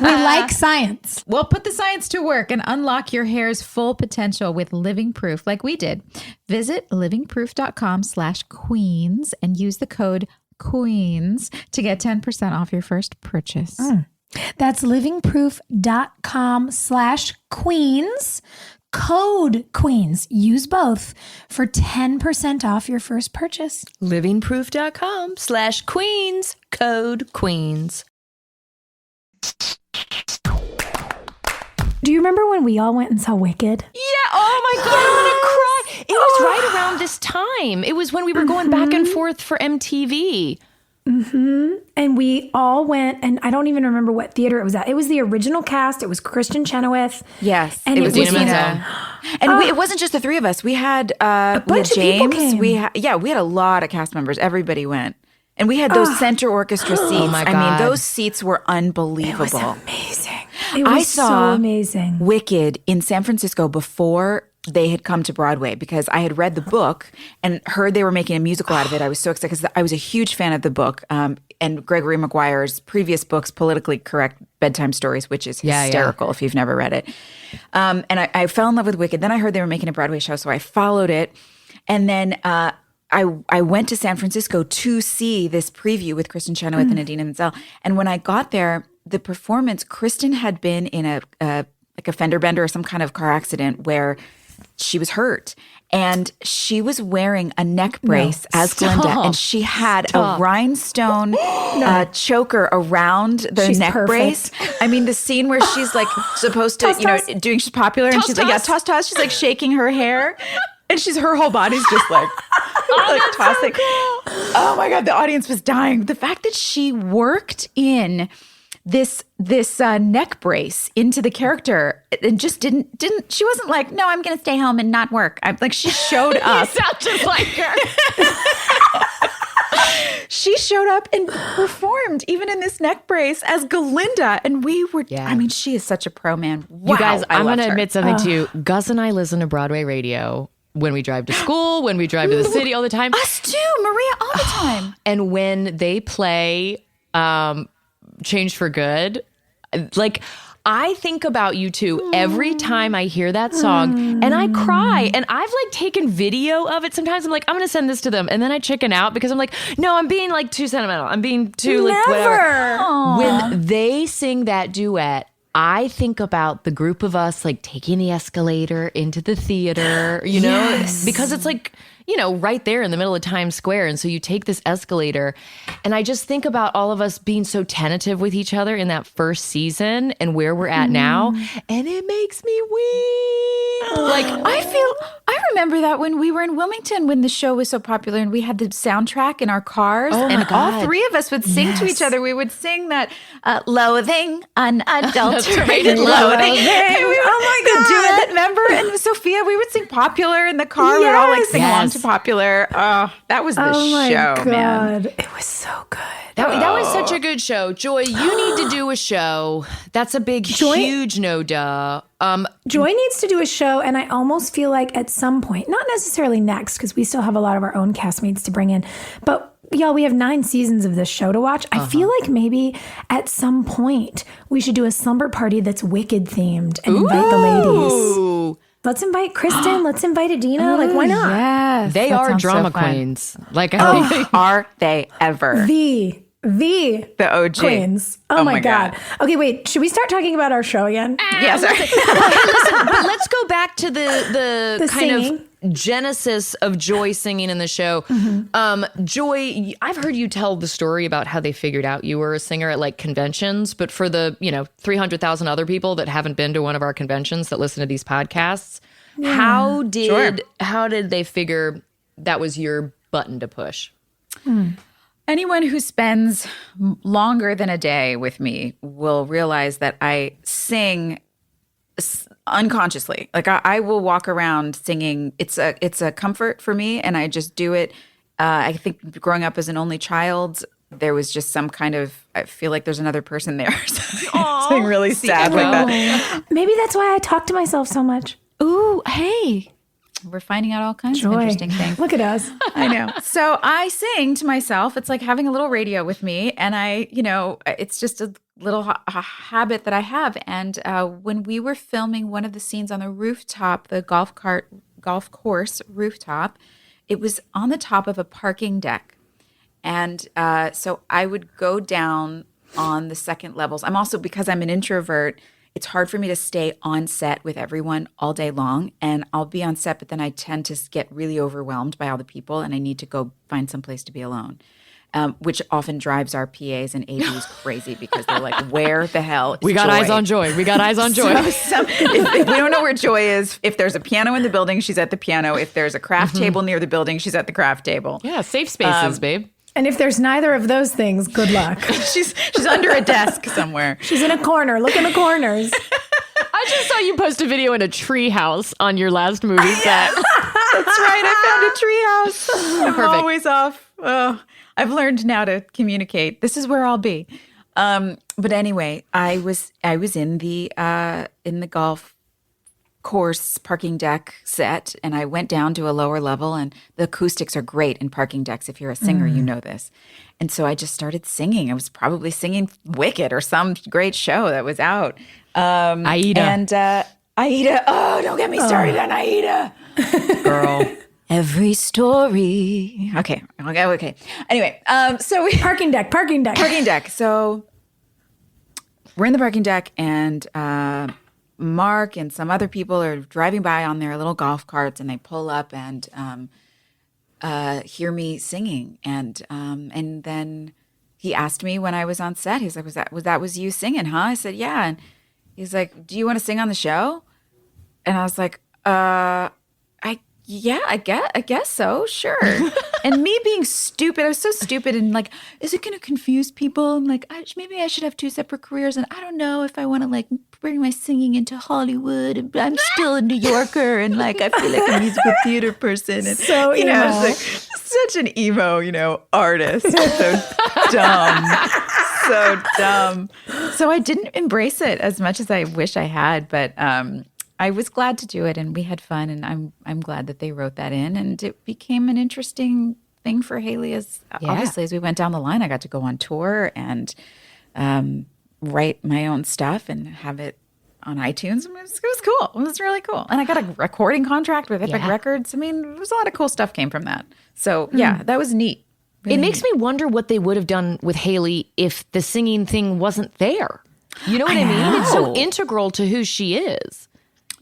We like science. Well, put the science to work and unlock your hair's full potential with Living Proof like we did. Visit livingproof.com/queens and use the code QUEENS to get 10% off your first purchase. That's livingproof.com/queens. Code QUEENS. Use both for 10% off your first purchase. Livingproof.com/queens. Code QUEENS. Do you remember when we all went and saw Wicked? Yeah. Oh my God. I want to cry. It was right around this time. It was when we were going back and forth for MTV. And we all went, and I don't even remember what theater it was at. It was the original cast. It was Kristen Chenoweth. Yes. And it was Dina Dina. Menzel. And it wasn't just the three of us. We had a bunch of people James. came. We had a lot of cast members. Everybody went. And we had those center orchestra seats. my I God. mean, those seats were unbelievable. It was amazing. It was I saw so amazing. Wicked in San Francisco before they had come to Broadway because I had read the book and heard they were making a musical out of it. I was so excited because I was a huge fan of the book and Gregory Maguire's previous books, Politically Correct Bedtime Stories, which is hysterical if you've never read it. And I fell in love with Wicked. Then I heard they were making a Broadway show, so I followed it. And then I went to San Francisco to see this preview with Kristen Chenoweth and Idina Menzel. And when I got there, the performance, Kristen had been in a fender bender or some kind of car accident where she was hurt. And she was wearing a neck brace as Glinda. And she had a rhinestone choker around the She's neck perfect. brace. I mean, the scene where she's like supposed to, she's popular. And she's like, toss, toss. She's like shaking her hair. And her whole body's just like, tossing. Oh my God, the audience was dying. The fact that she worked in this neck brace into the character and just didn't she wasn't like, no, I'm going to stay home and not work. I'm like, she showed up. You sound just like her. She showed up and performed even in this neck brace as Galinda. And we were, I mean, she is such a pro, man. Wow, You guys, I'm going to her. admit something to you. Gus and I listen to Broadway radio when we drive to school, when we drive to the city all the time. Us too, Maria, all the time. And when they play Change for Good, like I think about you two every time I hear that song and I cry. And I've like taken video of it. Sometimes I'm like, I'm going to send this to them. And then I chicken out because I'm like, no, I'm being like too sentimental. I'm being too like whatever. When they sing that duet, I think about the group of us like taking the escalator into the theater, you know, because it's like, you know, right there in the middle of Times Square. And so you take this escalator and I just think about all of us being so tentative with each other in that first season and where we're at now. And it makes me weep. Like, I remember that when we were in Wilmington when the show was so popular and we had the soundtrack in our cars and all three of us would sing to each other. We would sing that loathing, unadulterated loathing. And we would, the duet, remember? And Sophia, we would sing Popular in the car. We would all like sing along to Popular. Oh, that was the show, man. It was so good. That was such a good show. Joy, you need to do a show. That's a big, huge no-duh. Joy needs to do a show, and I almost feel like at some point, not necessarily next, because we still have a lot of our own castmates to bring in, but y'all, we have 9 seasons of this show to watch. I feel like maybe at some point we should do a slumber party that's Wicked themed and invite the ladies. Let's invite Kristen. Let's invite Idina. Like, why not? Yes, They are drama queens. Like, are they ever? The OG queens. Oh my God. Okay, wait. Should we start talking about our show again? Yes. but let's go back to the kind singing. of genesis of Joy singing in the show. Joy, I've heard you tell the story about how they figured out you were a singer at like conventions, but for the 300,000 other people that haven't been to one of our conventions that listen to these podcasts, how did they figure that was your button to push? Anyone who spends longer than a day with me will realize that I sing unconsciously. Like I will walk around singing. It's a comfort for me, and I just do it. I think growing up as an only child, there was just some kind of, I feel like there's another person there. Something really sad like that. Maybe that's why I talk to myself so much. Ooh, hey. We're finding out all kinds of interesting things. Look at us. I know. So I sing to myself. It's like having a little radio with me. And it's just a little habit that I have. And when we were filming one of the scenes on the rooftop, the golf course rooftop, it was on the top of a parking deck. And so I would go down on the second levels. I'm also, because I'm an introvert, it's hard for me to stay on set with everyone all day long. And I'll be on set, but then I tend to get really overwhelmed by all the people and I need to go find some place to be alone. which often drives our PAs and ADs crazy because they're like, where the hell is We got Joy? eyes on Joy. We got eyes on Joy. If we don't know where Joy is, if there's a piano in the building, she's at the piano. If there's a craft table near the building, she's at the craft table. Yeah, safe spaces, babe. And if there's neither of those things, good luck. She's under a desk somewhere. She's in a corner. Look in the corners. I just saw you post a video in a tree house on your last movie set. That's right. I found a treehouse. I'm Perfect. always off. Oh, I've learned now to communicate. This is where I'll be. But anyway, I was in the golf course parking deck set, and I went down to a lower level, and the acoustics are great in parking decks. If you're a singer, you know this. And so I just started singing. I was probably singing Wicked or some great show that was out. Aida. And Aida. Oh, don't get me started on Aida. Girl. Every story. Okay. Anyway, so we Parking deck. parking deck. So we're in the parking deck, and Mark and some other people are driving by on their little golf carts, and they pull up and hear me singing, and then he asked me when I was on set. He's like, "Was you singing, huh?" I said, "Yeah." And he's like, "Do you want to sing on the show?" And I was like, I guess so, sure. And me being stupid, I was so stupid and like, is it going to confuse people? I'm like, maybe I should have two separate careers, and I don't know if I want to like bring my singing into Hollywood. I'm still a New Yorker, and like I feel like a musical theater person. And So you know, emo. it's like such an emo, artist. So dumb. So I didn't embrace it as much as I wish I had, but I was glad to do it, and we had fun, and I'm glad that they wrote that in, and it became an interesting thing for Haley. Obviously, as we went down the line, I got to go on tour and write my own stuff and have it on iTunes. It was cool. It was really cool, and I got a recording contract with Epic Records. I mean, there was a lot of cool stuff came from that. So yeah, that was neat. Really It makes me wonder what they would have done with Haley if the singing thing wasn't there. You know what I mean? It's so integral to who she is.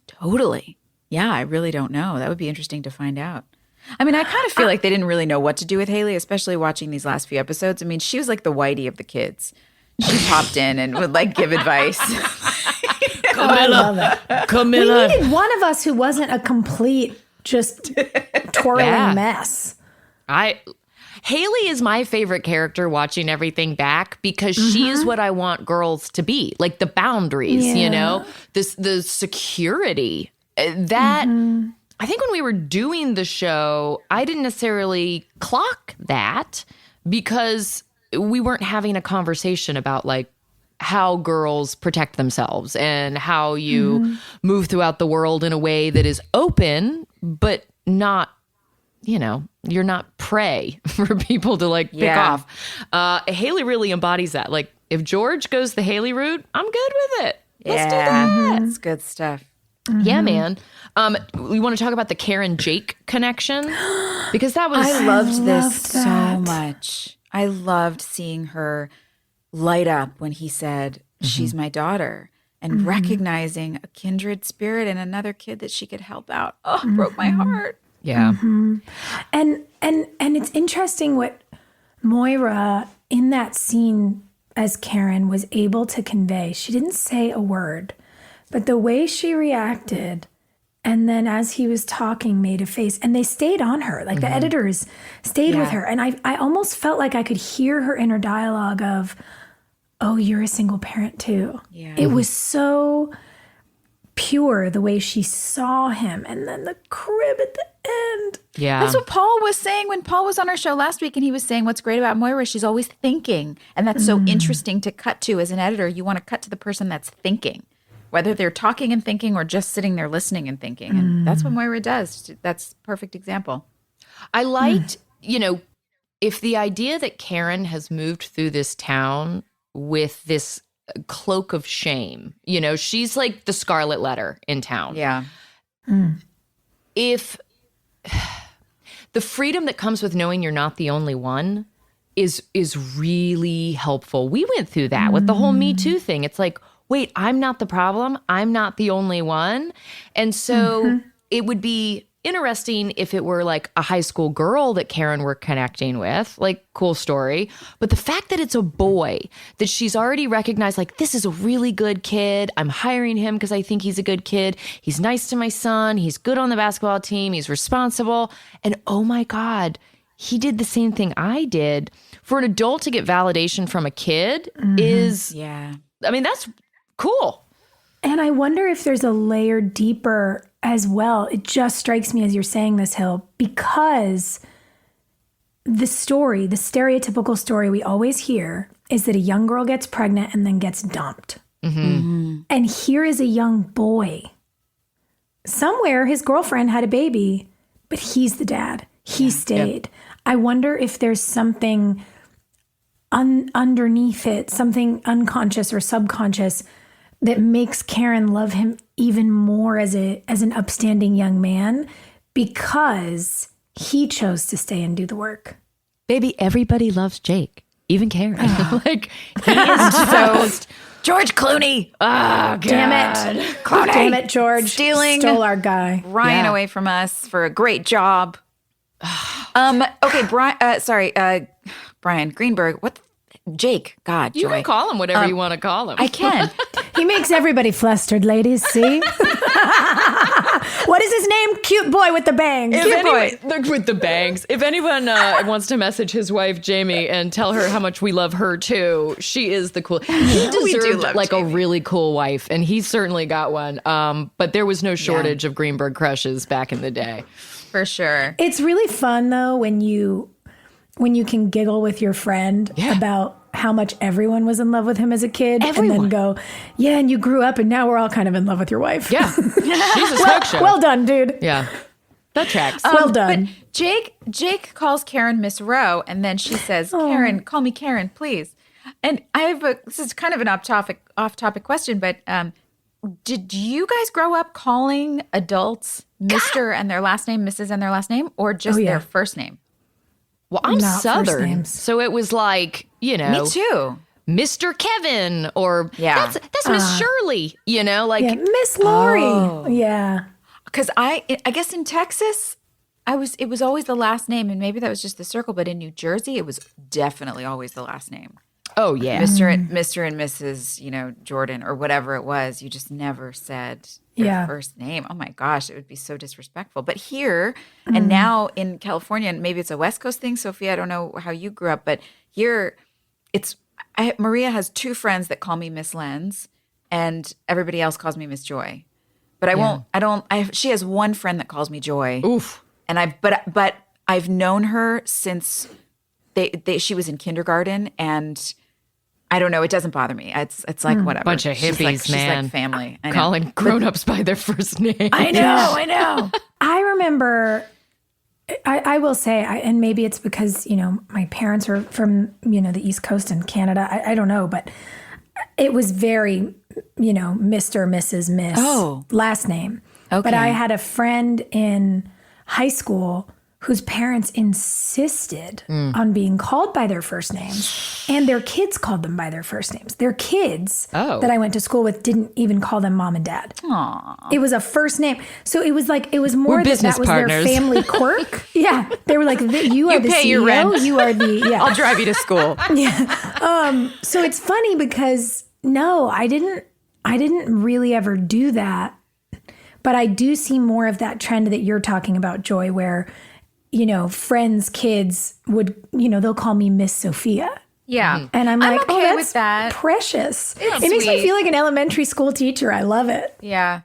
Totally. Yeah, I really don't know. That would be interesting to find out. I mean, I kind of feel like they didn't really know what to do with Haley, especially watching these last few episodes. I mean, she was like the Whitey of the kids. She popped in and would like give advice. Camilla. We needed one of us who wasn't a complete just twirling mess. Haley is my favorite character watching everything back because she is what I want girls to be, like the boundaries, you know, the security that I think when we were doing the show, I didn't necessarily clock that because we weren't having a conversation about like how girls protect themselves and how you move throughout the world in a way that is open, but not, you know, you're not prey for people to like pick off. Haley really embodies that. Like if George goes the Haley route, I'm good with it. Let's do that. That's good stuff. Yeah, man. We want to talk about the Karen Jake connection because that was I loved this loved so that. much. I loved seeing her light up when he said, she's my daughter, and recognizing a kindred spirit and another kid that she could help out. Oh, it broke my heart. yeah. And it's interesting what Moira in that scene as Karen was able to convey. She didn't say a word, but the way she reacted, and then as he was talking, made a face, and they stayed on her. Like the editors stayed with her. And I almost felt like I could hear her inner dialogue of, oh, you're a single parent too. Yeah. It was so pure the way she saw him, and then the crib at the end. Yeah. That's what Paul was saying when Paul was on our show last week, and he was saying what's great about Moira, she's always thinking. And that's so interesting to cut to as an editor. You want to cut to the person that's thinking, whether they're talking and thinking or just sitting there listening and thinking. And that's what Moira does. That's a perfect example. I liked, you know, if the idea that Karen has moved through this town with this cloak of shame, you know, she's like the scarlet letter in town. Yeah. If the freedom that comes with knowing you're not the only one is really helpful. We went through that with the whole Me Too thing. It's like, wait, I'm not the problem. I'm not the only one. And so it would be interesting if it were like a high school girl that Karen were connecting with, like cool story. But the fact that it's a boy, that she's already recognized, like, this is a really good kid. I'm hiring him because I think he's a good kid. He's nice to my son. He's good on the basketball team. He's responsible. And oh my God, he did the same thing I did. For an adult to get validation from a kid is, I mean, that's cool. And I wonder if there's a layer deeper as well. It just strikes me as you're saying this, Hill, because the story, the stereotypical story we always hear is that a young girl gets pregnant and then gets dumped. And here is a young boy. Somewhere his girlfriend had a baby, but he's the dad. He stayed. I wonder if there's something underneath it, something unconscious or subconscious that makes Karen love him even more as an upstanding young man because he chose to stay and do the work. Baby, everybody loves Jake, even Karen. Like, he is just George Clooney. Oh, God. Damn it. Clooney. Damn it, George. Stole our guy. Ryan away from us for a great job. Okay, Brian Greenberg. Jake, God, you Joy. can call him whatever you want to call him. I can. He makes everybody flustered, ladies. See? What is his name? Cute boy with the bangs. With the bangs. If anyone wants to message his wife, Jamie, and tell her how much we love her, too, she is the cool. He deserved like Jamie. A really cool wife, and he certainly got one. But there was no shortage of Greenberg crushes back in the day. For sure. It's really fun, though, when you can giggle with your friend about how much everyone was in love with him as a kid and then go, yeah, and you grew up and now we're all kind of in love with your wife. Yeah. She's a smoke show. Well done, dude. Yeah. That tracks. Well done. But Jake calls Karen Miss Rowe and then she says, Karen, call me Karen, please. And this is kind of an off-topic question, but did you guys grow up calling adults Mr. and their last name, Mrs. and their last name, or just their first name? Well, I'm Southern, so it was like, Me too. Mr. Kevin, or that's Miss Shirley, like Miss Lori. Yeah. Because I guess in Texas, it was always the last name, and maybe that was just the circle, but in New Jersey, it was definitely always the last name. Oh, yeah. Mr. and Mrs., Jordan, or whatever it was. You just never said your first name. Oh my gosh, it would be so disrespectful. But here, and now in California, and maybe it's a West Coast thing, Sophia, I don't know how you grew up, but here, Maria has two friends that call me Miss Lenz, and everybody else calls me Miss Joy. But she has one friend that calls me Joy. Oof. And but I've known her since she was in kindergarten, and I don't know. It doesn't bother me. It's like whatever. Bunch of hippies, she's like family. I know. Calling grown-ups by their first name. I know. I remember, I will say, and maybe it's because, my parents are from, the East Coast in Canada. I don't know, but it was very, Mr., Mrs., Miss, last name. Okay. But I had a friend in high school whose parents insisted on being called by their first names, and their kids called them by their first names. Their kids that I went to school with didn't even call them mom and dad. Aww. It was a first name. So it was more that was partners. Their family quirk. Yeah. They were like, you are the CEO, your rent. you are the, I'll drive you to school. Yeah. So it's funny because no, I didn't really ever do that, but I do see more of that trend that you're talking about, Joy, where friends' kids would, they'll call me Miss Sophia. Yeah. And I'm like, okay that's with that. Precious. It's it makes me sweet. feel like an elementary school teacher. I love it. Yeah.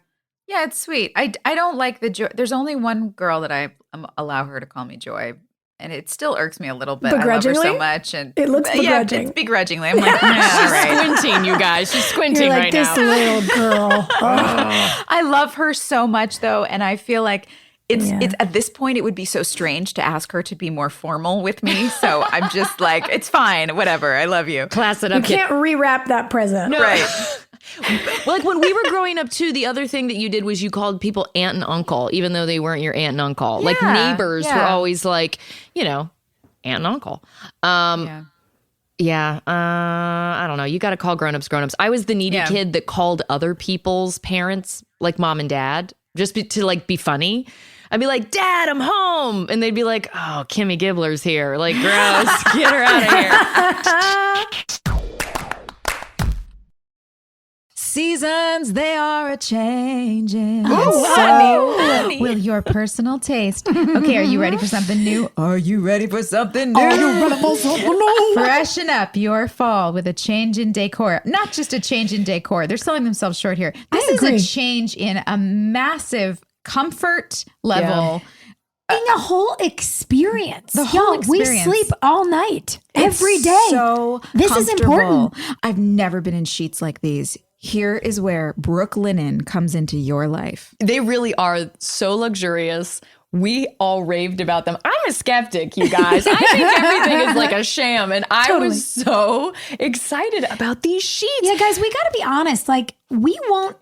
Yeah, it's sweet. I don't like the Joy. There's only one girl that I allow her to call me Joy. And it still irks me a little bit. I love her so much. And it looks begrudging. Yeah, it's begrudgingly. I'm like, she's squinting, you guys. She's squinting You're like, right this now. little girl. I love her so much, though. And I feel like it's at this point, it would be so strange to ask her to be more formal with me. So I'm just like, it's fine. Whatever. I love you. Class it up. You can't rewrap that present. No. Right. Like when we were growing up too, the other thing that you did was you called people aunt and uncle, even though they weren't your aunt and uncle. Yeah, like neighbors were always like, aunt and uncle. I don't know. You got to call grown-ups. I was the needy kid that called other people's parents like mom and dad just to be funny. I'd be like, Dad, I'm home. And they'd be like, oh, Kimmy Gibbler's here. Like, gross. Get her out of here. Seasons, they are a changing. honey. Will your personal taste. Okay, are you ready for something new? Are you ready for something new? Freshen up your fall with a change in decor. Not just a change in decor. They're selling themselves short here. This is a change in a massive comfort level. Being a whole experience. The whole experience. We sleep all night, every day. So this is important. I've never been in sheets like these. Here is where Brooklinen comes into your life. They really are so luxurious. We all raved about them. I'm a skeptic, you guys. I think everything is like a sham. And I was so excited about these sheets. Yeah, guys, we got to be honest. Like, we won't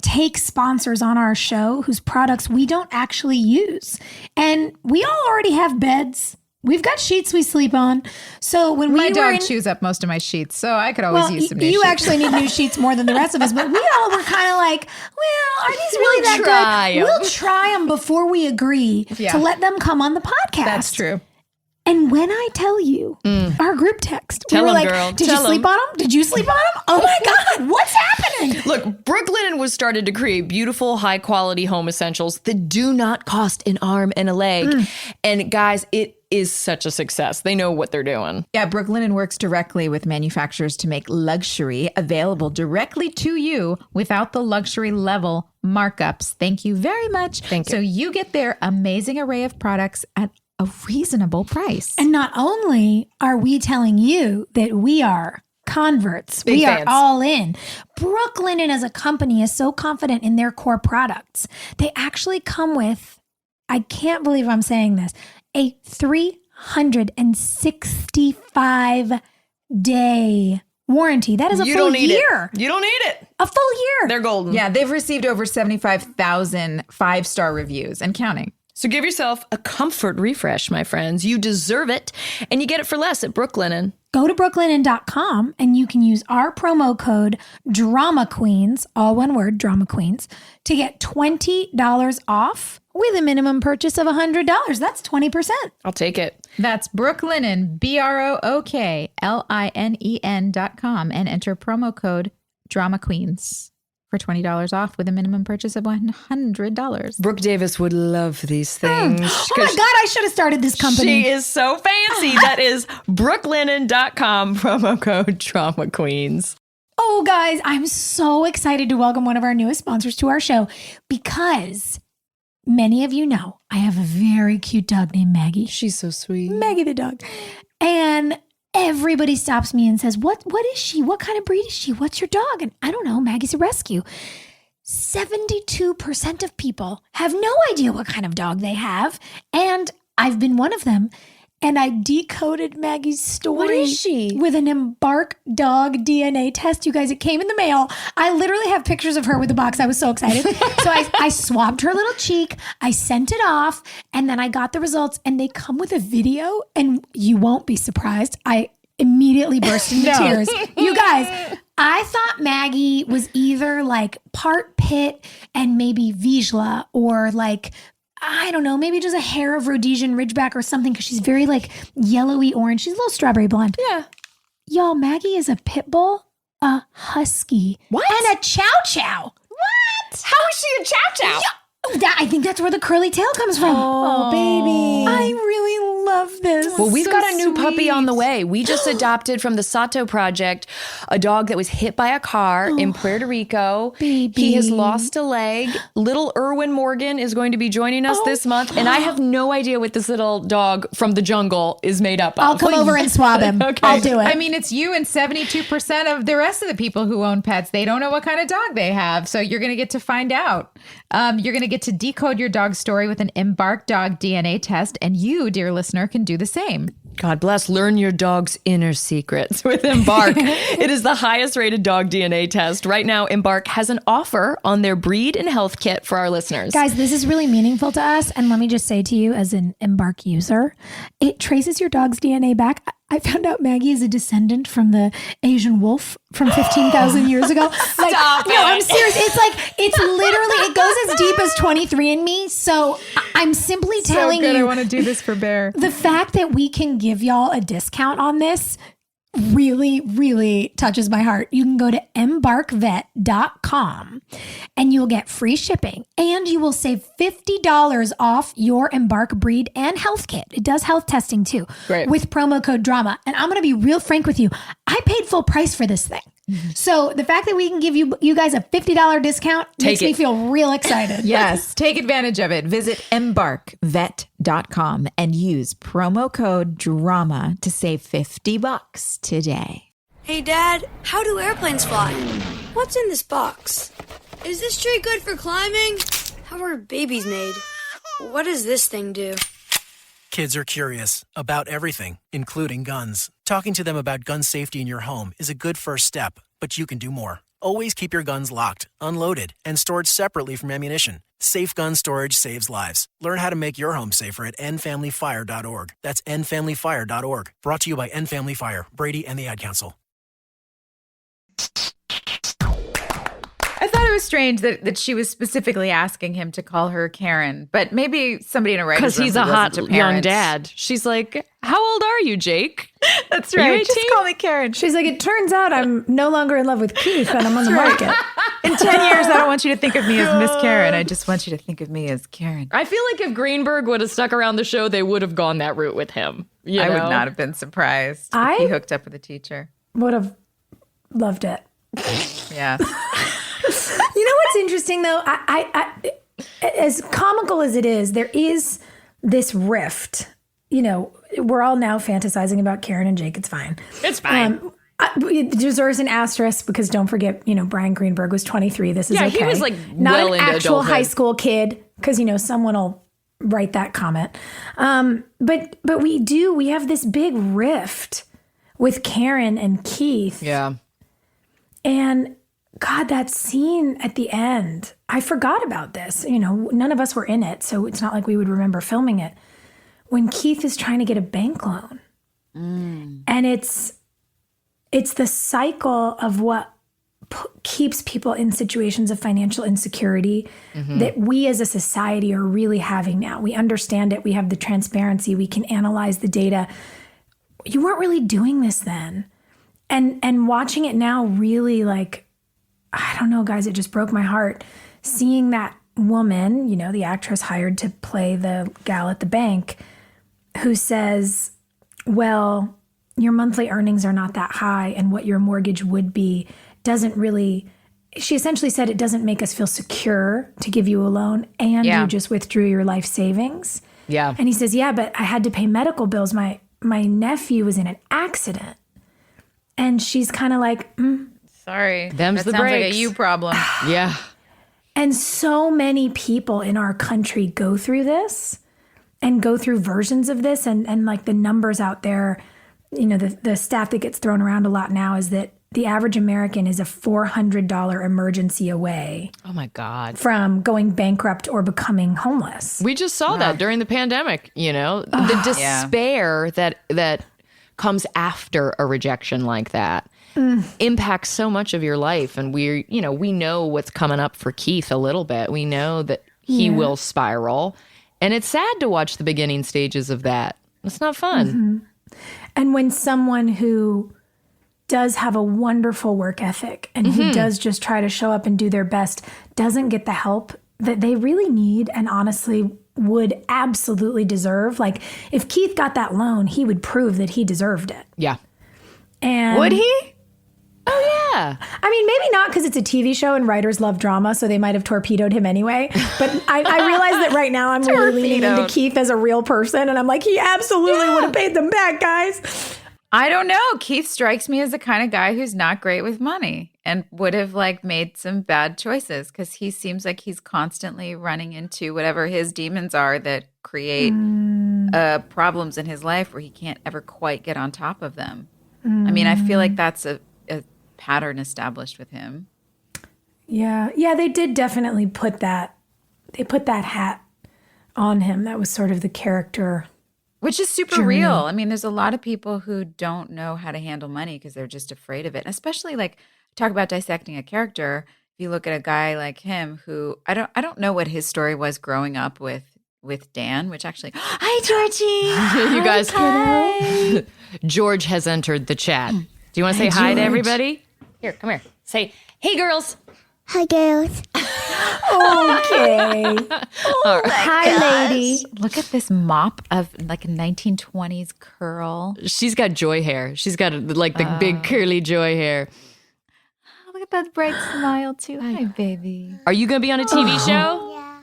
take sponsors on our show whose products we don't actually use. And we all already have beds. We've got sheets we sleep on. So when my dog chews up most of my sheets, so I could always use some new sheets. You actually need new sheets more than the rest of us, but we all were kind of like, well, are these really that good? We'll try them before we agree to let them come on the podcast. That's true. And when I tell you our group text, we were like, girl. Did you sleep on them? Did you sleep on them? Oh my God, what's happening? Look, Brooklinen was started to create beautiful, high quality home essentials that do not cost an arm and a leg. And guys, it is such a success. They know what they're doing. Yeah, Brooklinen works directly with manufacturers to make luxury available directly to you without the luxury level markups. Thank you very much. Thank you. So you get their amazing array of products at a reasonable price. And not only are we telling you that we are converts, Big we fans. are all in. Brooklinen as a company is so confident in their core products. They actually come with, I can't believe I'm saying this, a 365-day warranty. That is a full year. You don't need it. A full year. They're golden. Yeah, they've received over 75,000 five-star reviews and counting. So give yourself a comfort refresh, my friends. You deserve it. And you get it for less at Brooklinen. Go to brooklinen.com and you can use our promo code Drama Queens, all one word, Drama Queens, to get $20 off with a minimum purchase of $100. That's 20%. I'll take it. That's Brooklinen, BROOKLINEN.com, and enter promo code Drama Queens for $20 off with a minimum purchase of $100. Brooke Davis would love these things. Oh my God, I should have started this company. She is so fancy. That is brooklinen.com, promo code Drama Queens. Oh, guys, I'm so excited to welcome one of our newest sponsors to our show because many of you know I have a very cute dog named Maggie. She's so sweet. Maggie the dog. And everybody stops me and says, what is she? What kind of breed is she? What's your dog? And I don't know. Maggie's a rescue. 72% of people have no idea what kind of dog they have. And I've been one of them. And I decoded Maggie's story. What is she? With an Embark dog DNA test. You guys, it came in the mail. I literally have pictures of her with the box. I was so excited. So I swabbed her little cheek. I sent it off. And then I got the results. And they come with a video. And you won't be surprised. I immediately burst into tears. You guys, I thought Maggie was either like part pit and maybe Vizsla or like, I don't know, maybe just a hair of Rhodesian Ridgeback or something because she's very like yellowy orange. She's a little strawberry blonde. Yeah. Y'all, Maggie is a pit bull, a husky, What? and a chow chow. What? How is she a chow chow? Yeah, I think that's where the curly tail comes from. Oh, baby. I really love this. Well, we've So got a new puppy on the sweet. way. We just adopted from the Sato Project a dog that was hit by a car in Puerto Rico. Baby. He has lost a leg. Little Erwin Morgan is going to be joining us this month. And I have no idea what this little dog from the jungle is made up of. I'll come over and swab him. Okay. I'll do it. I mean, it's you and 72% of the rest of the people who own pets. They don't know what kind of dog they have. So you're going to get to find out. You're going to get to decode your dog's story with an Embark dog DNA test. And you, dear listener, can do the same. God bless. Learn your dog's inner secrets with Embark. It is the highest rated dog DNA test. Right now, Embark has an offer on their breed and health kit for our listeners. Guys, this is really meaningful to us. And let me just say to you as an Embark user, it traces your dog's DNA back I found out Maggie is a descendant from the Asian wolf from 15,000 years ago. Stop it. No, I'm serious. It's literally, it goes as deep as 23andMe. So I'm simply telling you. I want to do this for Bear. The fact that we can give y'all a discount on this really, really touches my heart. You can go to embarkvet.com and you'll get free shipping and you will save $50 off your Embark breed and health kit. It does health testing too. Great. With promo code DRAMA. And I'm going to be real frank with you. I paid full price for this thing. So the fact that we can give you guys a $50 discount makes me feel real excited. Yes, take advantage of it. Visit embarkvet.com and use promo code DRAMA to save $50 today. Hey, Dad, how do airplanes fly? What's in this box? Is this tree good for climbing? How are babies made? What does this thing do? Kids are curious about everything, including guns. Talking to them about gun safety in your home is a good first step, but you can do more. Always keep your guns locked, unloaded, and stored separately from ammunition. Safe gun storage saves lives. Learn how to make your home safer at endfamilyfire.org. That's endfamilyfire.org. Brought to you by End Family Fire, Brady, and the Ad Council. I thought it was strange that she was specifically asking him to call her Karen, but maybe somebody in a writer's room Because he's a who hot wasn't a young parent. dad. She's like, how old are you, Jake? That's You right. 18? Just call me Karen. She's like, it turns out I'm no longer in love with Keith and I'm on the market. In 10 years, I don't want you to think of me as Miss Karen. I just want you to think of me as Karen. I feel like if Greenberg would have stuck around the show, they would have gone that route with him. I would not have been surprised if he hooked up with a teacher. Would have loved it. Yeah. You know what's interesting though? I as comical as it is, there is this rift. You know, we're all now fantasizing about Karen and Jake. It's fine. It's fine. It deserves an asterisk because don't forget, Brian Greenberg was 23. This is okay. He was like not well an into actual adulthood. high school kid because someone will write that comment. But we have this big rift with Karen and Keith. Yeah. And God, that scene at the end, I forgot about this. None of us were in it, so it's not like we would remember filming it. When Keith is trying to get a bank loan. And it's the cycle of what keeps people in situations of financial insecurity that we as a society are really having now. We understand it. We have the transparency. We can analyze the data. You weren't really doing this then. And watching it now really I don't know, guys, it just broke my heart. Seeing that woman, the actress hired to play the gal at the bank, who says, well, your monthly earnings are not that high and what your mortgage would be doesn't really, she essentially said it doesn't make us feel secure to give you a loan and you just withdrew your life savings. Yeah. And he says, yeah, but I had to pay medical bills. My nephew was in an accident. And she's kind of like, Sorry. Them's that the sounds like a breaks. you problem. Yeah. And so many people in our country go through this and go through versions of this. And like the numbers out there, the stat that gets thrown around a lot now is that the average American is a $400 emergency away. Oh my God. From going bankrupt or becoming homeless. We just saw that during the pandemic, the despair that comes after a rejection like that. Impacts so much of your life. And we know what's coming up for Keith a little bit. We know that he will spiral. And it's sad to watch the beginning stages of that. It's not fun. And when someone who does have a wonderful work ethic and who does just try to show up and do their best doesn't get the help that they really need and honestly would absolutely deserve. Like if Keith got that loan, he would prove that he deserved it. Yeah. And Would he? Oh, yeah. I mean, maybe not because it's a TV show and writers love drama, so they might have torpedoed him anyway. But I realize that right now I'm really leaning into Keith as a real person. And I'm like, he absolutely would have paid them back, guys. I don't know. Keith strikes me as the kind of guy who's not great with money and would have made some bad choices because he seems like he's constantly running into whatever his demons are that create problems in his life where he can't ever quite get on top of them. I mean, I feel like that's a pattern established with him. Yeah. Yeah, they did definitely put that hat on him. That was sort of the character Which is super real. I mean, there's a lot of people who don't know how to handle money because they're just afraid of it. Especially like talk about dissecting a character. If you look at a guy like him who I don't know what his story was growing up with Dan, which actually hi Georgie. You guys, hi. George has entered the chat. Do you want to say hi to everybody? Here, come here. Say, hey girls. Hi, girls. Okay. Hi, lady. Look at this mop of like a 1920s curl. She's got joy hair. She's got like the big curly joy hair. Oh, look at that bright smile too. Hi, baby. Are you going to be on a TV show? Yeah.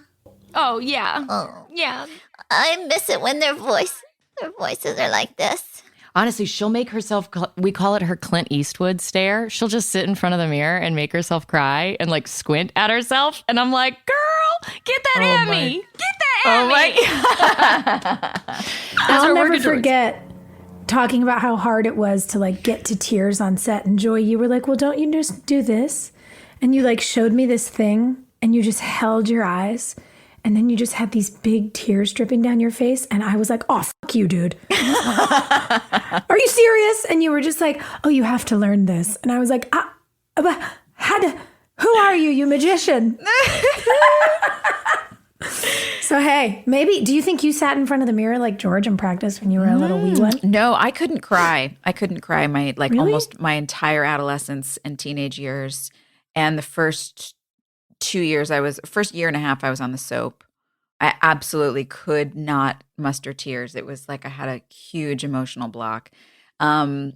Oh, yeah. Oh. Yeah. I miss it when their voices are like this. Honestly, she'll make herself, we call it her Clint Eastwood stare. She'll just sit in front of the mirror and make herself cry and like squint at herself. And I'm like, girl, get that Emmy. Get that Emmy. I'll never forget talking about how hard it was to like get to tears on set. And Joy, you were like, well, don't you just do this? And you like showed me this thing and you just held your eyes. And then you just had these big tears dripping down your face. And I was like, oh, fuck you, dude. Are you serious? And you were just like, oh, you have to learn this. And I was like, who are you, you magician? So, hey, maybe, do you think you sat in front of the mirror like George and practiced when you were a little wee one? No, I couldn't cry. Almost my entire adolescence and teenage years. And the first 2 years first year and a half I was on the soap. I absolutely could not muster tears. It was like I had a huge emotional block. I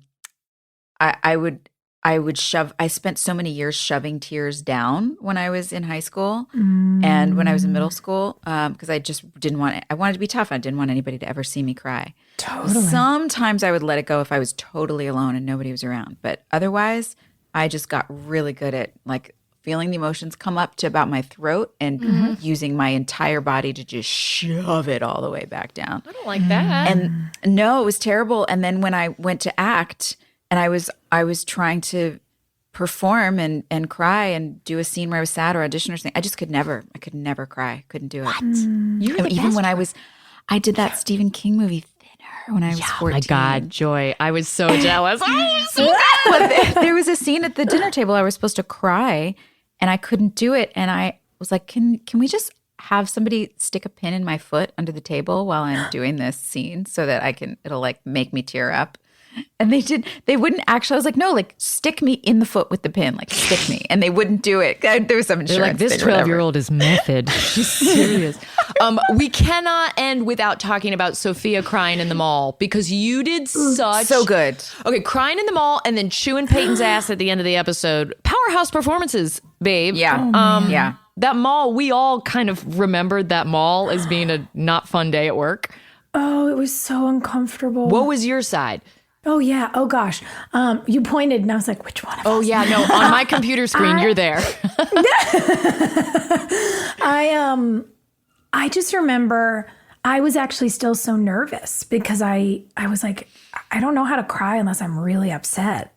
spent so many years shoving tears down when I was in high school and when I was in middle school because I just I wanted to be tough. I didn't want anybody to ever see me cry. Totally. Sometimes I would let it go if I was totally alone and nobody was around. But otherwise, I just got really good at like feeling the emotions come up to about my throat and using my entire body to just shove it all the way back down. I don't like that. And no, it was terrible. And then when I went to act and I was trying to perform and cry and do a scene where I was sad or audition or something, I could never cry. Couldn't do it. What? Even when I did that Stephen King movie Thinner when I was 14. Oh my God, Joy. I was so jealous. There was a scene at the dinner table I was supposed to cry and I couldn't do it. And I was like, can we just have somebody stick a pin in my foot under the table while I'm doing this scene so that it'll like make me tear up? And they wouldn't actually. I was like, no, like stick me in the foot with the pin, like stick me. And they wouldn't do it. There was some insurance. They're like, this 12-year-old is method. She's serious. We cannot end without talking about Sophia crying in the mall because you did so good. Okay, crying in the mall and then chewing Peyton's ass at the end of the episode. Powerhouse performances, babe. Yeah. Yeah. That mall, we all kind of remembered that mall as being a not fun day at work. Oh, it was so uncomfortable. What was your side? Oh, yeah. Oh, gosh. You pointed and I was like, which one of us? Oh, yeah. No, on my computer screen, you're there. I just remember I was actually still so nervous because I was like, I don't know how to cry unless I'm really upset.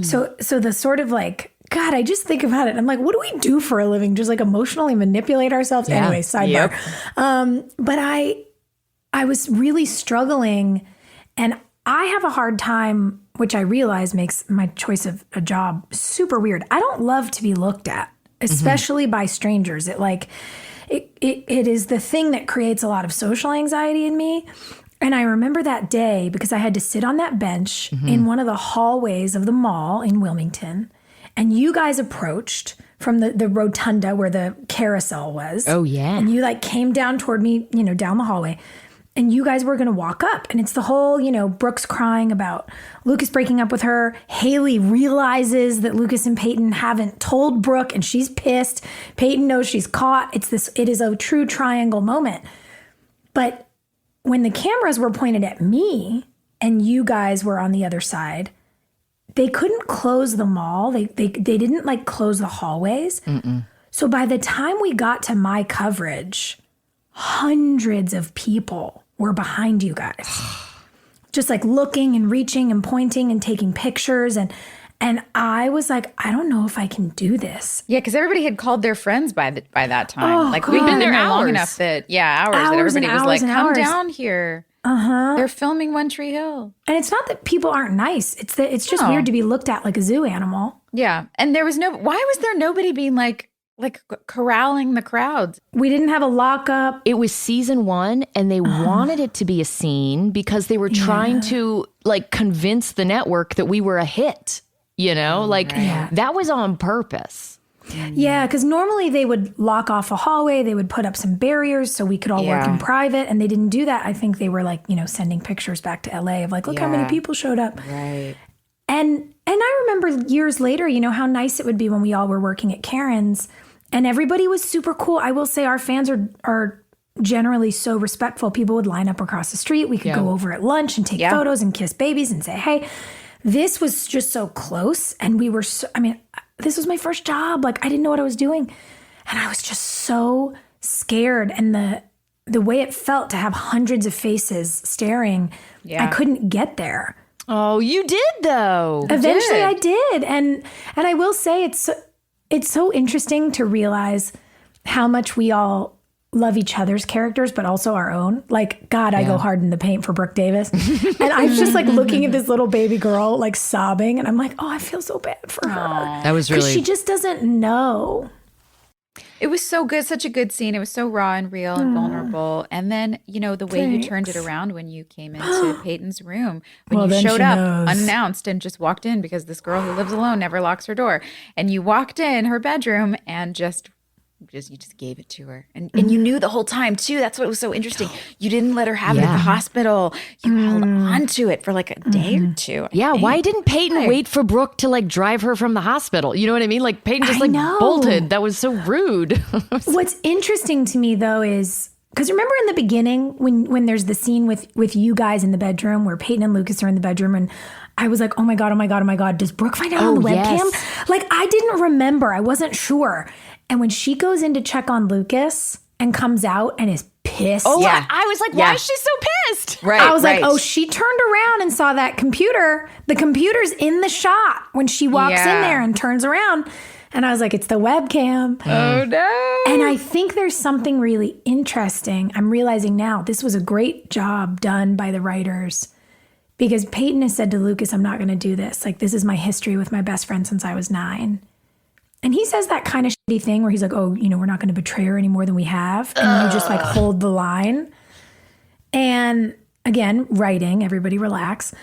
So the sort of like, God, I just think about it. I'm like, what do we do for a living? Just like emotionally manipulate ourselves? Yeah. Anyway, sidebar. Yep. But I was really struggling and I have a hard time, which I realize makes my choice of a job super weird. I don't love to be looked at, especially by strangers. It is the thing that creates a lot of social anxiety in me. And I remember that day because I had to sit on that bench in one of the hallways of the mall in Wilmington. And you guys approached from the rotunda where the carousel was. Oh, yeah. And you like came down toward me, down the hallway. And you guys were going to walk up. And it's the whole, Brooke's crying about Lucas breaking up with her. Haley realizes that Lucas and Peyton haven't told Brooke and she's pissed. Peyton knows she's caught. It is a true triangle moment. But when the cameras were pointed at me and you guys were on the other side, they couldn't close the mall. They didn't like close the hallways. So by the time we got to my coverage, hundreds of people were behind you guys. Just like looking and reaching and pointing and taking pictures. And I was like, I don't know if I can do this. Yeah, because everybody had called their friends by that time. Oh, like God. we'd been there long enough that, hours that everybody was like, come down here. They're filming One Tree Hill. And it's not that people aren't nice. It's that it's just weird to be looked at like a zoo animal. Yeah. And why was there nobody being like corralling the crowds? We didn't have a lockup. It was season 1 and they wanted it to be a scene because they were trying to like convince the network that we were a hit, that was on purpose. Yeah, because normally they would lock off a hallway. They would put up some barriers so we could all work in private. And they didn't do that. I think they were like, sending pictures back to LA of like, look how many people showed up. Right. And I remember years later, how nice it would be when we all were working at Karen's and everybody was super cool. I will say our fans are generally so respectful. People would line up across the street. We could go over at lunch and take photos and kiss babies and say, hey, this was just so close. And we were this was my first job. Like, I didn't know what I was doing. And I was just so scared. And the way it felt to have hundreds of faces staring, I couldn't get there. Oh, you did though. Eventually I did. And I will say it's so interesting to realize how much we all love each other's characters, but also our own. Like, God, I go hard in the paint for Brooke Davis. And I was just like looking at this little baby girl, like sobbing. And I'm like, oh, I feel so bad for her. That was really... Because she just doesn't know. It was so good. Such a good scene. It was so raw and real and vulnerable. And then, the way you turned it around when you came into Peyton's room, when you showed up unannounced and just walked in because this girl who lives alone never locks her door. And you walked in her bedroom and you just gave it to her. And you knew the whole time too. That's what was so interesting. You didn't let her have it at the hospital. You held on to it for like a day or two. Yeah. Why didn't Peyton wait for Brooke to like drive her from the hospital? You know what I mean? Like Peyton just bolted. That was so rude. What's interesting to me though is, because remember in the beginning when there's the scene with you guys in the bedroom where Peyton and Lucas are in the bedroom and I was like, oh my God, does Brooke find out on the webcam? Like I didn't remember. I wasn't sure. And when she goes in to check on Lucas and comes out and is pissed. Oh, yeah. I was like, why is she so pissed? Right. I was like, oh, she turned around and saw that computer. The computer's in the shot when she walks in there and turns around. And I was like, it's the webcam. Oh, no. And I think there's something really interesting. I'm realizing now this was a great job done by the writers because Peyton has said to Lucas, I'm not going to do this. Like, this is my history with my best friend since I was 9. And he says that kind of shitty thing where he's like, oh, we're not going to betray her any more than we have. And you just like hold the line. And again, writing, everybody relax.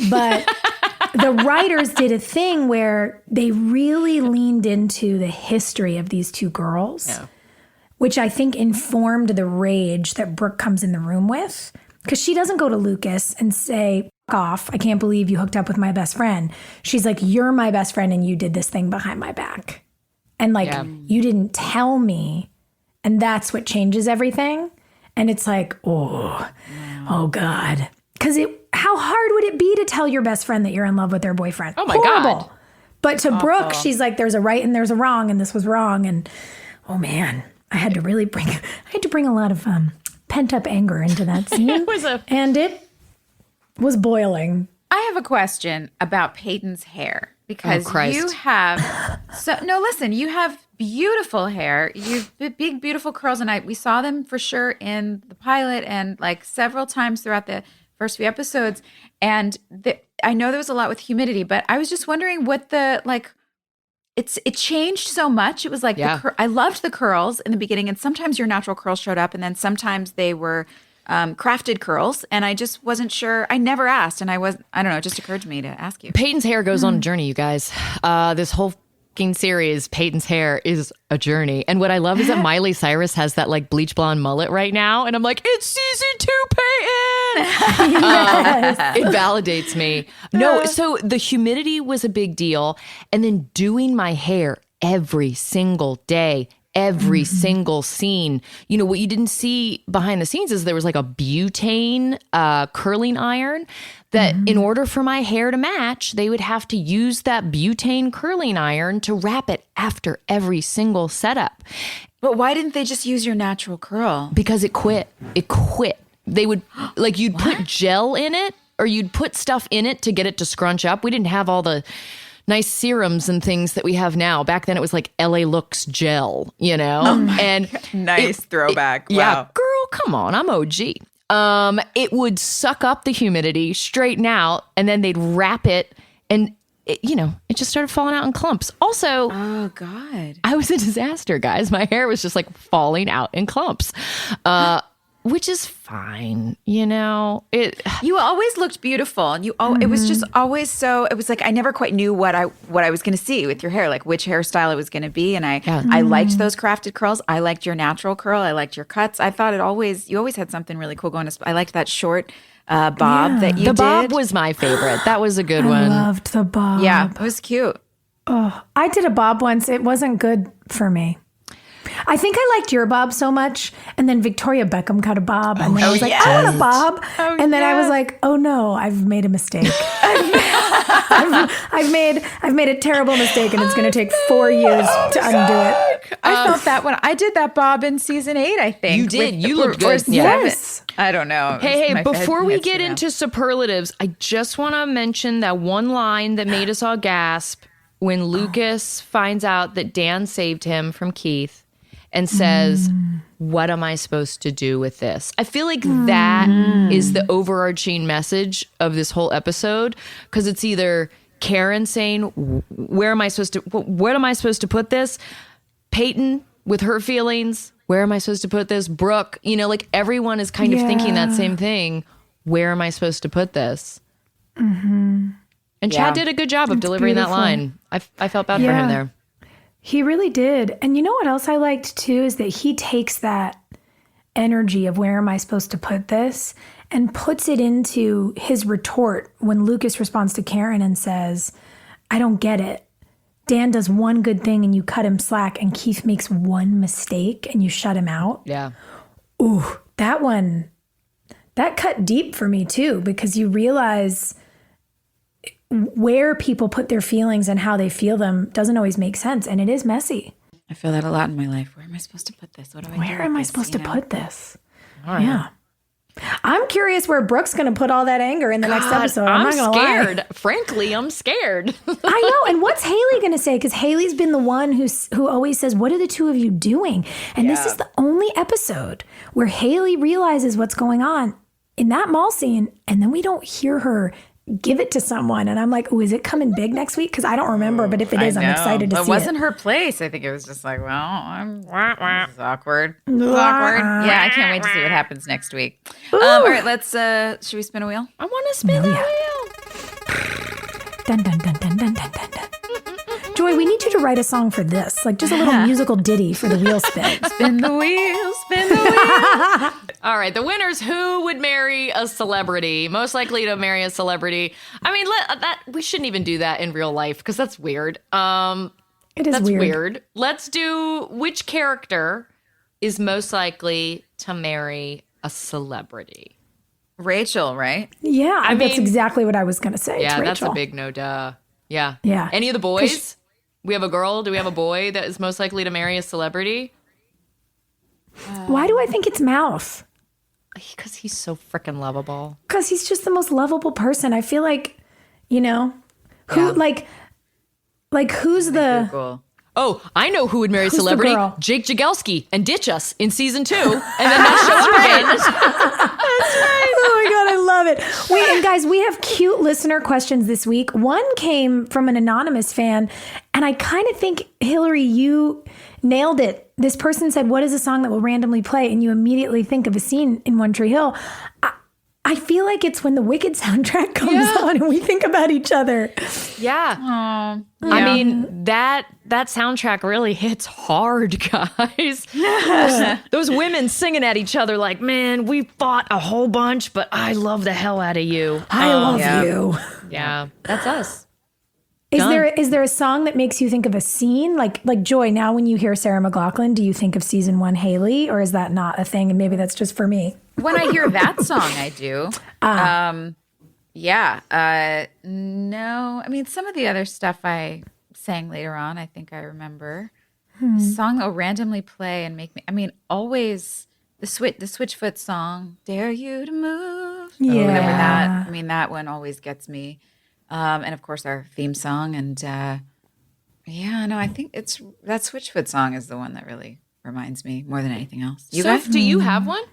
But the writers did a thing where they really leaned into the history of these two girls, which I think informed the rage that Brooke comes in the room with. Because she doesn't go to Lucas and say, fuck off, I can't believe you hooked up with my best friend. She's like, you're my best friend and you did this thing behind my back. And like, you didn't tell me. And that's what changes everything. And it's like, oh God. Because how hard would it be to tell your best friend that you're in love with their boyfriend? Oh my God. But to Brooke, she's like, there's a right and there's a wrong and this was wrong. And oh man, I had to bring a lot of pent up anger into that scene. And it was boiling. I have a question about Peyton's hair. Because you have, you have beautiful hair. You've big, beautiful curls. And we saw them for sure in the pilot and like several times throughout the first few episodes. And I know there was a lot with humidity, but I was just wondering what it changed so much. It was like, I loved the curls in the beginning. And sometimes your natural curls showed up and then sometimes they were crafted curls, and I just wasn't sure. I never asked, and I don't know, it just occurred to me to ask you. Peyton's hair goes on a journey, you guys. This whole fucking series, Peyton's hair is a journey. And what I love is that Miley Cyrus has that like bleach blonde mullet right now, and I'm like, it's season 2, Peyton! It validates me. No, so the humidity was a big deal, and then doing my hair every single day, every single scene. What you didn't see behind the scenes is there was like a butane curling iron that in order for my hair to match, they would have to use that butane curling iron to wrap it after every single setup. But why didn't they just use your natural curl? Because it quit. They would, like, you'd put gel in it or you'd put stuff in it to get it to scrunch up. We didn't have all the nice serums and things that we have now. Back then it was like LA Looks gel, and nice throwback. Wow. Yeah, girl, come on, I'm OG. it would suck up the humidity, straighten out, and then they'd wrap it, and it just started falling out in clumps. Also, oh God, I was a disaster, guys. My hair was just like falling out in clumps, which is fine. You always looked beautiful. It was just always so. It was like I never quite knew what I was going to see with your hair, like which hairstyle it was going to be. And I liked those crafted curls. I liked your natural curl. I liked your cuts. I thought you always had something really cool going. I liked that short bob that you did. The bob was my favorite. That was a good one. I loved the bob. Yeah, it was cute. Oh, I did a bob once. It wasn't good for me. I think I liked your bob so much, and then Victoria Beckham cut a bob, and then I was like, I want a bob, and then I was like, oh no, I've made a mistake. I've made a terrible mistake, and it's going to take 4 years to undo it. I felt that when I did that bob in season 8. I think you did. You looked or good. Yes. I don't know. Hey, before we get into superlatives, I just want to mention that one line that made us all gasp when Lucas finds out that Dan saved him from Keith and says, what am I supposed to do with this? I feel like that is the overarching message of this whole episode, because it's either Karen saying, where am I supposed to put this? Peyton with her feelings, where am I supposed to put this? Brooke, like everyone is kind of thinking that same thing. Where am I supposed to put this? And Chad did a good job of delivering that line. I felt bad for him there. He really did. And you know what else I liked too is that he takes that energy of where am I supposed to put this and puts it into his retort when Lucas responds to Karen and says, I don't get it. Dan does one good thing and you cut him slack, and Keith makes one mistake and you shut him out. Yeah. Ooh, that cut deep for me too, because you realize where people put their feelings and how they feel them doesn't always make sense, and it is messy. I feel that a lot in my life. Where am I supposed to put this? What do I do? Where am I supposed to put this? All right. Yeah. I'm curious where Brooke's going to put all that anger in the next episode. I'm not going to lie. Scared. Frankly, I'm scared. I know. And what's Haley going to say? Because Haley's been the one who always says, what are the two of you doing? And this is the only episode where Haley realizes what's going on in that mall scene, and then we don't hear her give it to someone. And I'm like, oh, is it coming big next week? Because I don't remember, but if it is, I'm excited to see it. It wasn't her place. I think it was just like, well, this is awkward. This is awkward. Yeah, I can't wait to see what happens next week. All right, let's, should we spin a wheel? I want to spin that wheel. Dun, dun, dun, dun, dun, dun, dun, dun. Joy, we need you to write a song for this, like just a little musical ditty for the wheel spin. Spin the wheel, spin the wheel. All right, the winners. Who would marry a celebrity? Most likely to marry a celebrity. I mean, we shouldn't even do that in real life because that's weird. It is weird. Let's do which character is most likely to marry a celebrity. Rachel, right? Yeah, that's exactly what I was going to say. Yeah, it's that's Rachel. a big no duh. Yeah. Yeah. Any of the boys? We have a girl. Do we have a boy that is most likely to marry a celebrity? Why do I think it's Mouth? Because he's so freaking lovable. Because he's just the most lovable person. I feel like, who's the... Google. Oh, I know who would marry a celebrity. Jake Jagelski and ditch us in season 2. And then not show up again. That's right. Oh my God, I love it. And guys, we have cute listener questions this week. One came from an anonymous fan, and I kind of think, Hillary, you nailed it. This person said, what is a song that will randomly play? And you immediately think of a scene in One Tree Hill. I feel like it's when the Wicked soundtrack comes on and we think about each other. Yeah. I mean, that soundtrack really hits hard, guys. Those women singing at each other like, man, we fought a whole bunch, but I love the hell out of you. I love you. Yeah, that's us. Is there a song that makes you think of a scene? Like Joy, now when you hear Sarah McLachlan, do you think of season 1 Haley, or is that not a thing? And maybe that's just for me. When I hear that song, I do. No, I mean, some of the other stuff I sang later on, I think I remember. The song that will randomly play and make me, I mean, always the Switchfoot song, Dare You to Move. Yeah. Whatever that, I mean, that one always gets me. And of course our theme song. And I think it's that Switchfoot song is the one that really reminds me more than anything else. You guys? Do you have one?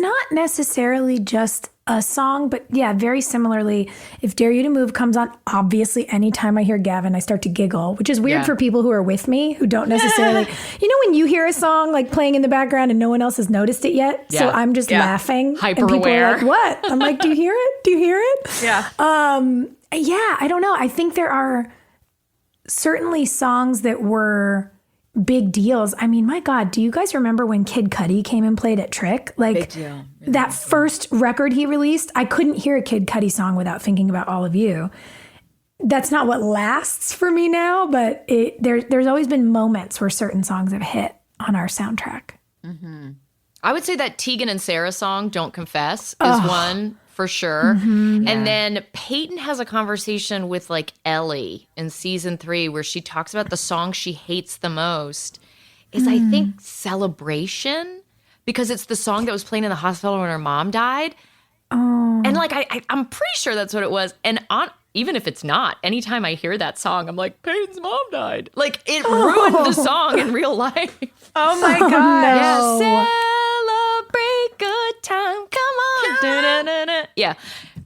not necessarily just a song, but yeah, very similarly, if Dare You to Move comes on, obviously anytime I hear Gavin, I start to giggle, which is weird for people who are with me, who don't necessarily, when you hear a song like playing in the background and no one else has noticed it yet. So I'm just laughing. Hyper and people aware. are like, what? I'm like, do you hear it? Do you hear it? Yeah. Yeah, I don't know. I think there are certainly songs that were big deals. I mean, my God, do you guys remember when Kid Cudi came and played at Trick? Like, Big deal. Really that first record he released, I couldn't hear a Kid Cudi song without thinking about All of You. That's not what lasts for me now, but there's always been moments where certain songs have hit on our soundtrack. Mm-hmm. I would say that Tegan and Sarah song, Don't Confess, is one for sure. Mm-hmm. And then Peyton has a conversation with like Ellie in season 3 where she talks about the song she hates the most is I think Celebration, because it's the song that was playing in the hospital when her mom died. And like I'm pretty sure that's what it was. And even if it's not, anytime I hear that song, I'm like, Peyton's mom died. Like it ruined the song in real life. Oh my God. No. Yeah, celebrate good time. Come on. Da-da-da-da. Yeah.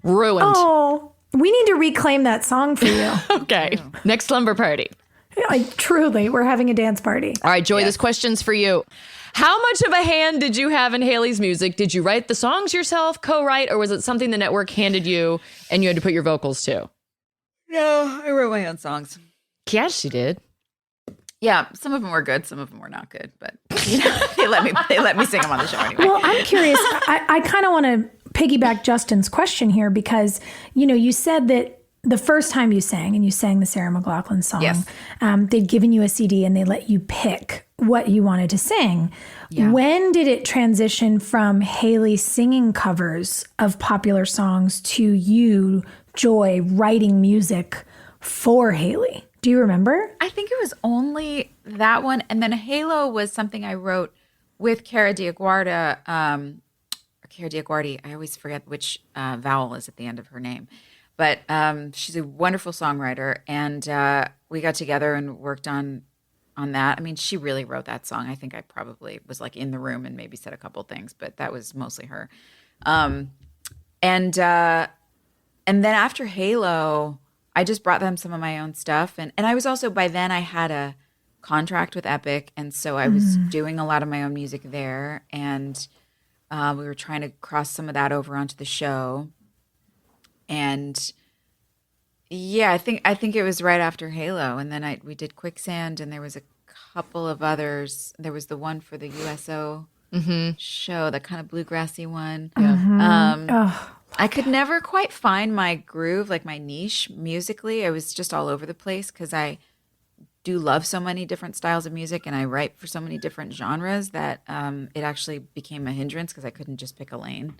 Ruined. Oh, we need to reclaim that song for you. Okay. Next slumber party. Like, truly, we're having a dance party. All right, Joy, this question's for you. How much of a hand did you have in Haley's music? Did you write the songs yourself, co-write, or was it something the network handed you and you had to put your vocals to? No, I wrote my own songs. Yes, she did. Yeah, some of them were good, some of them were not good, but they let me sing them on the show anyway. Well, I'm curious. I kind of want to piggyback Justin's question here because, you said that the first time you sang, and you sang the Sarah McLachlan song, yes. They'd given you a CD and they let you pick what you wanted to sing. Yeah. When did it transition from Haley singing covers of popular songs to you, Joy, writing music for Haley? Do you remember? I think it was only that one. And then Halo was something I wrote with Cara Diaguardi. I always forget which vowel is at the end of her name. But she's a wonderful songwriter. And we got together and worked on that. I mean, she really wrote that song. I think I probably was like in the room and maybe said a couple things, but that was mostly her. And then after Halo, I just brought them some of my own stuff. And I was also, by then I had a contract with Epic. And so I was doing a lot of my own music there. And we were trying to cross some of that over onto the show. And yeah, I think it was right after Halo. And then we did Quicksand, and there was a couple of others. There was the one for the USO show, the kind of bluegrassy one. Yeah. I could never quite find my groove, like my niche musically. I was just all over the place because I do love so many different styles of music and I write for so many different genres that it actually became a hindrance because I couldn't just pick a lane.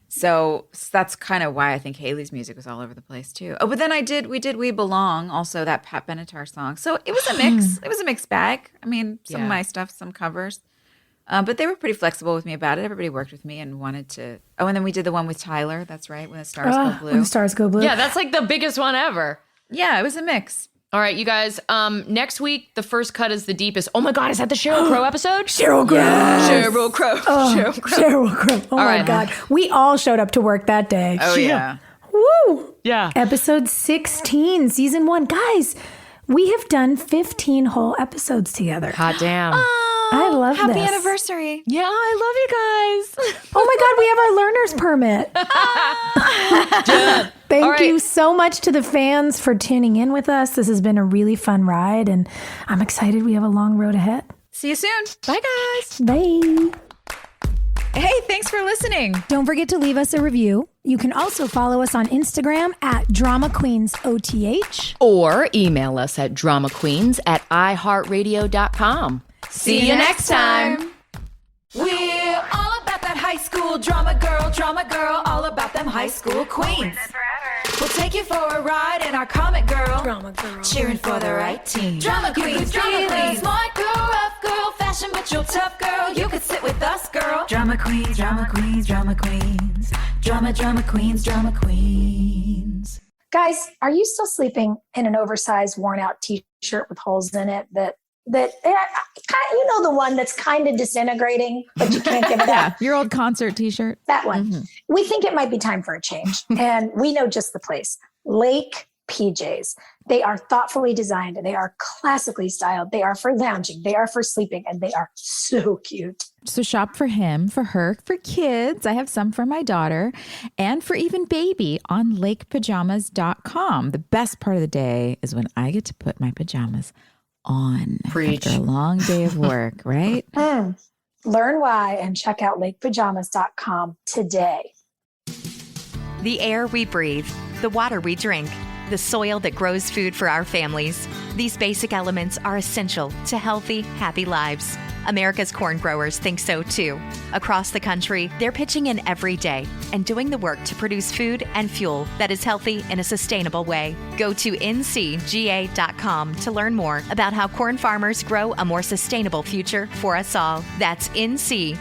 So that's kind of why I think Haley's music was all over the place too. Oh, but then we did We Belong, also that Pat Benatar song. So it was a mix. It was a mixed bag. I mean, some of my stuff, some covers. But they were pretty flexible with me about it. Everybody worked with me and wanted to. Oh, and then we did the one with Tyler. That's right, When the Stars Go Blue. When the Stars Go Blue. Yeah, that's like the biggest one ever. Yeah, it was a mix. All right, you guys. Next week, the first cut is the deepest. Oh my God, is that the Sheryl Crow episode? Sheryl Crow. Yes. Sheryl Crow. Sheryl Crow. Oh my God. We all showed up to work that day. Oh yeah. Woo. Yeah. Episode 16, season 1. Guys, we have done 15 whole episodes together. Hot damn. I love Happy this. anniversary. Yeah, I love you guys. Oh my God, we have our learner's permit. Thank you so much to the fans for tuning in with us. This has been a really fun ride, and I'm excited we have a long road ahead. See you soon. Bye, guys. Bye. Hey, thanks for listening. Don't forget to leave us a review. You can also follow us on Instagram at DramaQueensOTH. Or email us at dramaqueens@iheartradio.com. See you next time. We're all about that high school drama girl, all about them high school queens. We'll take you for a ride in our comic girl, cheering for the right team. Drama queens, smart girl, rough girl, fashion but you're tough girl. You could sit with us, girl. Drama queens, drama queens, drama queens, drama queens, drama queens. Guys, are you still sleeping in an oversized, worn out t-shirt with holes in it that that, you know, the one that's kind of disintegrating, but you can't give it up. Your old concert t-shirt. That one. We think it might be time for a change. And we know just the place. Lake PJs. They are thoughtfully designed. They are classically styled. They are for lounging. They are for sleeping. And they are so cute. So shop for him, for her, for kids. I have some for my daughter, and for even baby on lakepajamas.com. The best part of the day is when I get to put my pajamas on after a long day of work, right? Learn why and check out lakepajamas.com today. The air we breathe, the water we drink, the soil that grows food for our families. These basic elements are essential to healthy, happy lives. America's corn growers think so too. Across the country, they're pitching in every day and doing the work to produce food and fuel that is healthy in a sustainable way. Go to ncga.com to learn more about how corn farmers grow a more sustainable future for us all. That's ncga.com.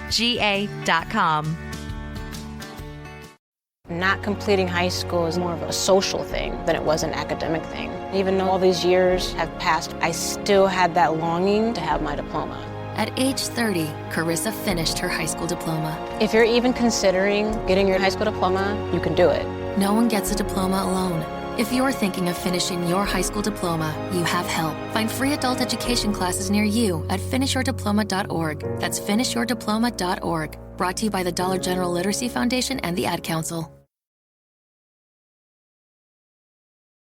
Not completing high school is more of a social thing than it was an academic thing. Even though all these years have passed, I still had that longing to have my diploma. At age 30, Carissa finished her high school diploma. If you're even considering getting your high school diploma, you can do it. No one gets a diploma alone. If you're thinking of finishing your high school diploma, you have help. Find free adult education classes near you at finishyourdiploma.org. That's finishyourdiploma.org. Brought to you by the Dollar General Literacy Foundation and the Ad Council.